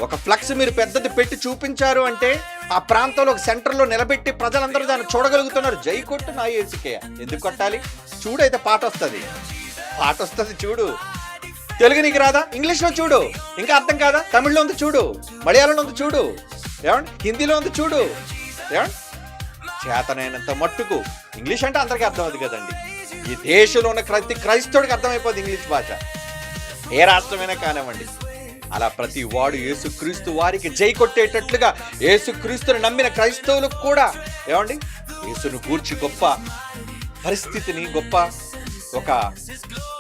ఒక ఫ్లక్స్ మీరు పెద్దది పెట్టి చూపించారు అంటే ఆ ప్రాంతంలో ఒక సెంటర్లో నిలబెట్టి ప్రజలందరూ దాన్ని చూడగలుగుతున్నారు. జై కొట్టు నా యేసుకే. ఎందుకు కొట్టాలి? చూడు, అయితే పాట వస్తుంది చూడు. తెలుగు నీకు రాదా? ఇంగ్లీష్లో చూడు. ఇంకా అర్థం కాదా? తమిళ్లో ఉంది చూడు, మలయాళంలో ఉంది చూడు, ఏమండి హిందీలో ఉంది చూడు. ఏమండి, చేతనైనంత మట్టుకు ఇంగ్లీష్ అంటే అందరికీ అర్థం అవుతుంది కదండి. ఈ దేశంలో ఉన్న ప్రతి క్రైస్తవుడికి అర్థమైపోతుంది ఇంగ్లీష్ భాష, ఏ రాష్ట్రమైనా కానివ్వండి. అలా ప్రతి వాడు యేసుక్రీస్తు వారికి జై కొట్టేటట్లుగా యేసుక్రీస్తుని నమ్మిన క్రైస్తవులకు కూడా ఏమండి యేసును గూర్చి గొప్ప పరిస్థితిని, గొప్ప ఒక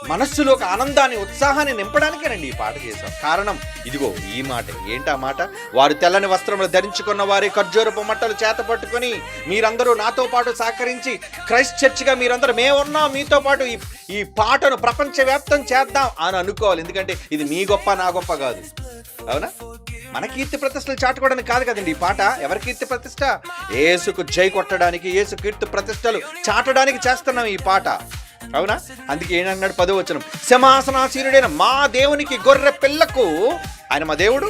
మనస్సులో ఒక ఆనందాన్ని, ఉత్సాహాన్ని నింపడానికేనండి ఈ పాట చేశాం. కారణం ఇదిగో ఈ మాట. ఏంటా మాట? వారు తెల్లని వస్త్రములు ధరించుకున్న వారి ఖర్జూరపు మట్టలు చేత పట్టుకొని, మీరందరూ నాతో పాటు సహకరించి క్రైస్ట్ చర్చ్గా మీరందరూ మేమున్నాం మీతో పాటు ఈ పాటను ప్రపంచవ్యాప్తం చేద్దాం అని అనుకోవాలి. ఎందుకంటే ఇది మీ గొప్ప నా గొప్ప కాదు, అవునా? మన కీర్తి ప్రతిష్టలు చాటుకోవడానికి కాదు కదండి ఈ పాట. ఎవరి కీర్తి ప్రతిష్ట? యేసుకు జై కొట్టడానికి, యేసు కీర్తి ప్రతిష్టలు చాటడానికి చేస్తున్నాం ఈ పాట, అవునా? అందుకే ఏనన్నాడు 10వ వచనం, సింహాసనాసీనుడైన మా దేవునికి గొర్రె పిల్లకు. ఆయన మా దేవుడు,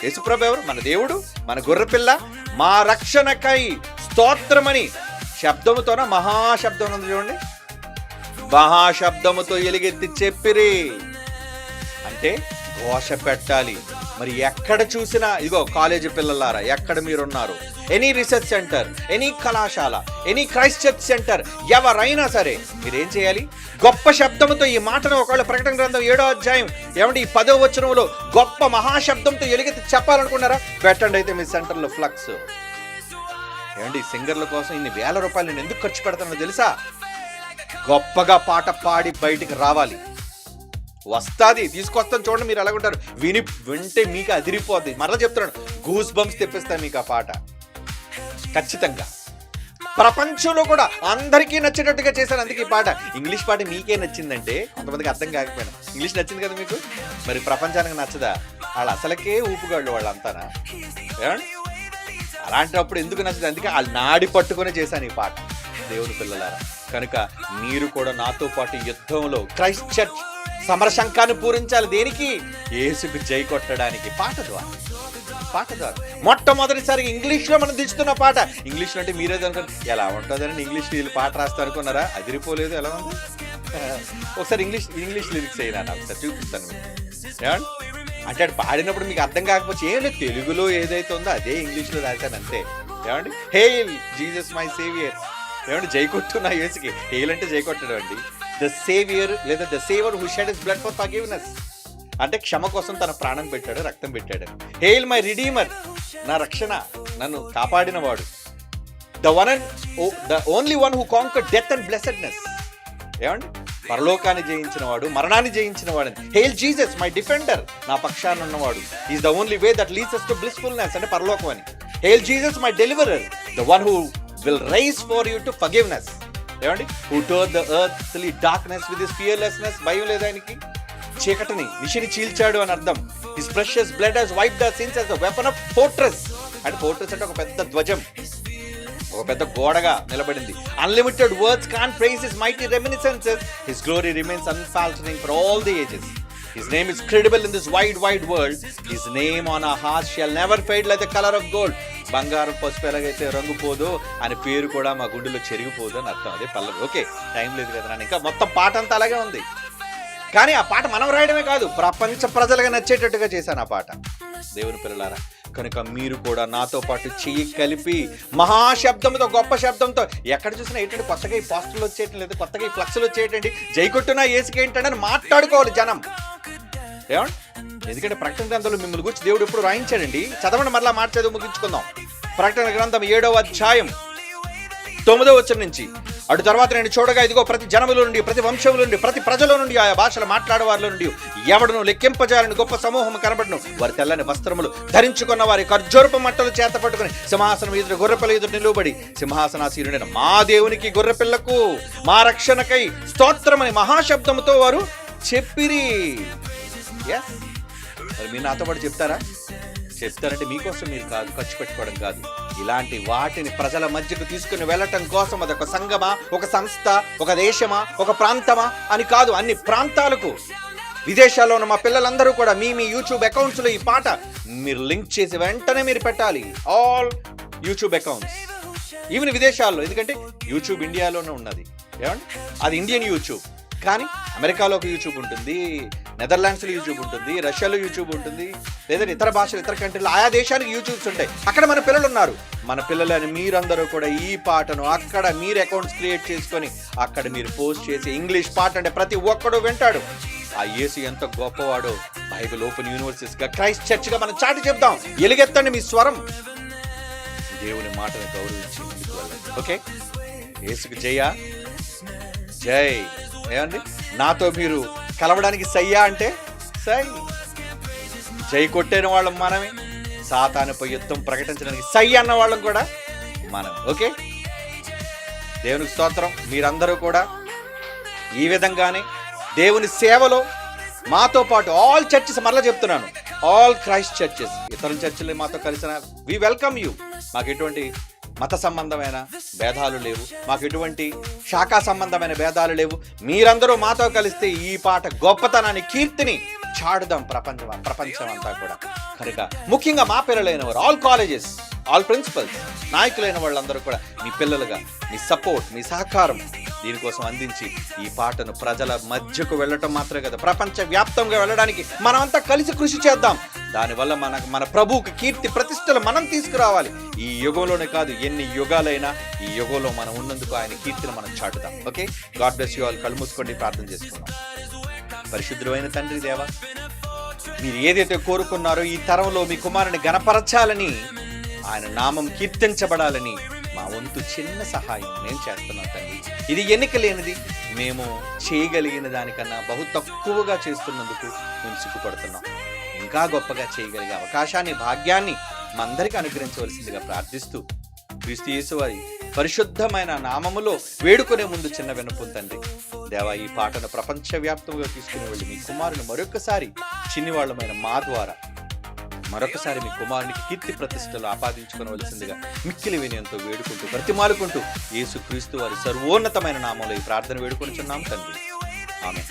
యేసుప్రభు ఎవరు? మన దేవుడు, మన గొర్రె పిల్ల, మా రక్షణకై స్తోత్రమని శబ్దముతోన, మహాశబ్దం ఉంది చూడండి, మహాశబ్దముతో ఎలుగెత్తి చెప్పిరి. అంటే ఘోష పెట్టాలి. మరి ఎక్కడ చూసినా ఇదిగో కాలేజీ పిల్లలారా, ఎక్కడ మీరున్నారు, ఎనీ రీసెర్చ్ సెంటర్, ఎనీ కళాశాల, ఎనీ క్రైస్ట్ చర్చ్ సెంటర్, ఎవరైనా సరే మీరేం చేయాలి? గొప్ప శబ్దంతో ఈ మాటను ఒకవేళ ప్రకటన గ్రంథం 7వ అధ్యాయం ఏమంటే ఈ 10వ వచనంలో గొప్ప మహాశబ్దంతో ఎలుగెత్తి చెప్పాలనుకున్నారా? పెట్టండి అయితే మీ సెంటర్లో ఫ్లక్స్. ఏమండి, సింగర్ల కోసం ఇన్ని వేల రూపాయలు నేను ఎందుకు ఖర్చు పెడతానో తెలుసా? గొప్పగా పాట పాడి బయటికి రావాలి. వస్తుంది, తీసుకొస్తాను చూడండి. మీరు ఎలాగుంటారు, వింటే మీకు అదిరిపోద్ది. మరలా చెప్తున్నాను, గూస్ బంప్స్ తెప్పిస్తాను మీకు ఆ పాట ఖచ్చితంగా. ప్రపంచంలో కూడా అందరికీ నచ్చేటట్టుగా చేశాను. అందుకే ఈ పాట. ఇంగ్లీష్ పాట మీకే నచ్చిందంటే కొంతమందికి అర్థం కాకపోయినా ఇంగ్లీష్ నచ్చింది కదా మీకు, మరి ప్రపంచానికి నచ్చదా? వాళ్ళు అసలకే ఊపుగాళ్ళు వాళ్ళంతానా? ఏమండి, అలాంటప్పుడు ఎందుకు నచ్చదు? అందుకే వాళ్ళు నాడి పట్టుకునే చేశాను ఈ పాట. దేవుని పిల్లలారా, కనుక మీరు కూడా నాతో పాటు యుద్ధంలో క్రైస్ట్ చర్చ్ సమరశంఖాన్ని పూరించాలి. దేనికి? యేసుకు జై కొట్టడానికి. పాట ద్వారా మొట్టమొదటిసారిగా ఇంగ్లీష్లో మనం దించుతున్న పాట. ఇంగ్లీష్లో అంటే మీరేదో అనుకోండి, ఎలా ఉంటుందని ఇంగ్లీష్ వీళ్ళు పాట రాస్తారు అనుకున్నారా? అదిరిపోలేదు. ఎలా ఉంది? ఒకసారి ఇంగ్లీష్ లిరిక్స్ అయినా ఒకసారి చూపిస్తాను మీకు. ఏమండి, అంటే అటు పాడినప్పుడు మీకు అర్థం కాకపోతే ఏం లేదు, తెలుగులో ఏదైతే ఉందో అదే ఇంగ్లీష్లో రాశాను అంతే. ఏమండి, హేల్ జీసస్ మై సేవియర్. ఏమంటే జై కొట్టున్నా యేసుకి. హేల్ అంటే జై కొట్టడం అండి. ద సేవియర్ లేదా the saver who shed his blood for forgiveness అంటే క్షమ కోసం తన ప్రాణం పెట్టాడు, రక్తం పెట్టాడు. హేల్ మై రిడీమర్, నా రక్షణ, నన్ను కాపాడిన వాడు. The only one who conquered death and blessedness. ఏమండి, పరలోకాన్ని జయించిన వాడు, మరణాన్ని జయించిన వాడు. హేల్ జీసస్ మై డిఫెండర్, నా పక్షాన ఉన్నవాడు. Is the only way that leads us to blissfulness అంటే పరలోకం అని. Hail Jesus my deliverer, the one who will rise for you to forgiveness. ఏమండి, who turn the earthly darkness with his fearlessness. భయం లేదు ఆయనకి. చీకటిని నిషిని చీల్చాడు అని అర్థం. His precious blood has wiped our sins as the weapon of fortress. అంటే ఫోర్ట్రెస్ అంటే ఒక పెద్ద ధ్వజం, ఒక పెద్ద గోడగా నిలబడింది. Unlimited words can't praise his mighty reminiscences. His glory remains unfaltering for all the ages. His name is credible in this wide world. His name on our hearts shall never fade like the color of gold. బంగారం పసుపు ఎలాగైతే రంగు పోదో ఆయన పేరు కూడా మా గుండెలో చెరిగిపోదు అని అర్థం. అదే పల్లవి. ఓకే, టైం లేదు కదా నాన్న, ఇంకా మొత్తం పాట అంతా అలాగే ఉంది. కానీ ఆ పాట మనం రాయడమే కాదు, ప్రపంచ ప్రజలుగా నచ్చేటట్టుగా చేశాను ఆ పాట. దేవుని పిల్లలారా, కనుక మీరు కూడా నాతో పాటు చెయ్యి కలిపి మహాశబ్దంతో, గొప్ప శబ్దంతో, ఎక్కడ చూసినా ఏంటంటే కొత్తగా ఈ పోస్టర్లు వచ్చేయటం లేదు, కొత్తగా ఈ ఫ్లక్స్లు వచ్చేయటండి, జై కొట్టునా ఏసుకి ఏంటంటే అని మాట్లాడుకోవాలి జనం. ఏమండి, ఎందుకంటే ప్రకటన గ్రంథంలో మిమ్మల్ని గురించి దేవుడు ఎప్పుడు రాయించాడండి. చదవండి, మరలా మార్చేది ముగించుకుందాం. ప్రకటన గ్రంథం 7వ అధ్యాయం 9వ వచనం నుంచి. అటు తర్వాత నేను చూడగా, ఇదిగో ప్రతి జనముల నుండి, ప్రతి వంశముల నుండి, ప్రతి ప్రజల నుండి, ఆయా భాషలు మాట్లాడేవారిలో నుండి ఎవడును లెక్కింపజాలని గొప్ప సమూహం కనబడును. వారి తెల్లని వస్త్రములు ధరించుకున్న వారి ఖర్జూరపు మట్టలు చేత పట్టుకుని సింహాసనం ఎదురు గొర్రెపిల్ల ఎదురు నిలువబడి, సింహాసనాసీనుడైన మా దేవునికి గొర్రెపిల్లకు మా రక్షణకై స్తోత్రమని మహాశబ్దముతో వారు చెప్పిరి. మరి మీరు నాతో పాటు చెప్తారంటే మీకోసం మీరు కాదు, ఖర్చు పెట్టుకోవడం కాదు, ఇలాంటి వాటిని ప్రజల మధ్యకు తీసుకుని వెళ్ళటం కోసం. అదొక సంఘమా, ఒక సంస్థ, ఒక దేశమా, ఒక ప్రాంతమా అని కాదు, అన్ని ప్రాంతాలకు, విదేశాల్లో ఉన్న మా పిల్లలందరూ కూడా మీ యూట్యూబ్ అకౌంట్స్లో ఈ పాట మీరు లింక్ చేసి వెంటనే మీరు పెట్టాలి. ఆల్ యూట్యూబ్ అకౌంట్స్, ఈవెన్ విదేశాల్లో. ఎందుకంటే యూట్యూబ్ ఇండియాలోనే ఉన్నది. ఏమండి, అది ఇండియన్ యూట్యూబ్. కానీ అమెరికాలో ఒక యూట్యూబ్ ఉంటుంది, నెదర్లాండ్స్లో యూట్యూబ్ ఉంటుంది, రష్యాలో యూట్యూబ్ ఉంటుంది, లేదా ఇతర భాషలు, ఇతర కంట్రీలో ఆయా దేశానికి యూట్యూబ్స్ ఉంటాయి. అక్కడ మన పిల్లలు ఉన్నారు. మన పిల్లలని మీరందరూ కూడా ఈ పాటను అక్కడ మీరు అకౌంట్స్ క్రియేట్ చేసుకొని అక్కడ మీరు పోస్ట్ చేసి, ఇంగ్లీష్ పాట అంటే ప్రతి ఒక్కడు వింటాడు. ఆ యేసు ఎంత గొప్పవాడో బైబిల్ ఓపెన్ యూనివర్సిటీస్గా, క్రైస్ట్ చర్చ్గా మనం చాటి చెప్దాం. ఎలుగెత్తండి మీ స్వరం, దేవుని మాటను గౌరవించి ముందుకు వెళ్ళండి. ఓకే, యేసుకు జయ జై. ఏమండి, నాతో మీరు కలవడానికి సయ్యా అంటే సై. జై కొట్టిన వాళ్ళం మనమే, సాతానుపై యుద్ధం ప్రకటించడానికి సై అన్న వాళ్ళం కూడా మనం. ఓకే, దేవునికి స్తోత్రం. మీరందరూ కూడా ఈ విధంగానే దేవుని సేవలో మాతో పాటు ఆల్ చర్చెస్, మరలా చెప్తున్నాను, ఆల్ క్రైస్ట్ చర్చెస్, ఇతర చర్చిలు మాతో కలిసిన వి వెల్కమ్ యూ. మాకు ఎటువంటి మత సంబంధమైన భేదాలు లేవు, మాకు ఎటువంటి శాఖా సంబంధమైన భేదాలు లేవు. మీరందరూ మాతో కలిస్తే ఈ పాట గొప్పతనాన్ని, కీర్తిని చాడుదాం ప్రపంచం అంతా కూడా. కనుక ముఖ్యంగా మా పిల్లలైన వారు, ఆల్ కాలేజెస్, ఆల్ ప్రిన్సిపల్స్, నాయకులైన వాళ్ళందరూ కూడా మీ పిల్లలుగా మీ సపోర్ట్, మీ సహకారం దీనికోసం అందించి ఈ పాటను ప్రజల మధ్యకు వెళ్ళటం మాత్రమే కదా, ప్రపంచ వ్యాప్తంగా వెళ్ళడానికి మనమంతా కలిసి కృషి చేద్దాం. దానివల్ల మన ప్రభువుకి కీర్తి ప్రతిష్టలు మనం తీసుకురావాలి. ఈ యుగంలోనే కాదు, ఎన్ని యుగాలైనా ఈ యుగంలో మనం ఉన్నందుకు ఆయన కీర్తిని మనం చాటుదాం. Okay, God bless you all. కళ్ళు మూసుకొని ప్రార్థన చేసుకుందాం. పరిశుద్ధమైన తండ్రి దేవా, మీరు ఏదైతే కోరుకున్నారో ఈ తరంలో మీ కుమారుని గణపరచాలని, ఆయన నామం కీర్తించబడాలని మా వంతు చిన్న సహాయం నేను చేస్తున్నాను తండ్రి. ఇది ఎన్నిక లేనిది, మేము చేయగలిగిన దానికన్నా బహు తక్కువగా చేస్తున్నందుకు మేము సిగ్గుపడుతున్నాం. ఇంకా గొప్పగా చేయగలిగే అవకాశాన్ని, భాగ్యాన్ని మా అందరికీ అనుగ్రహించవలసిందిగా ప్రార్థిస్తూ, క్రీస్తు యేసు వారి పరిశుద్ధమైన నామములో వేడుకునే ముందు చిన్న విన్నపం తండ్రి దేవా, ఈ పాటను ప్రపంచవ్యాప్తంగా తీసుకుని వెళ్ళి మీ కుమారుని మరొకసారి చిన్నివాళ్ళమైన మా ద్వారా మరొకసారి మీ కుమారునికి కీర్తి ప్రతిష్టలు ఆపాదించుకోవలసిందిగా మిక్కిలి వినయంతో వేడుకుంటూ, బ్రతిమాలుకుంటూ యేసు క్రీస్తు వారి సర్వోన్నతమైన నామంలో ఈ ప్రార్థన వేడుకొనిచున్నాం తండ్రి. ఆమేన్.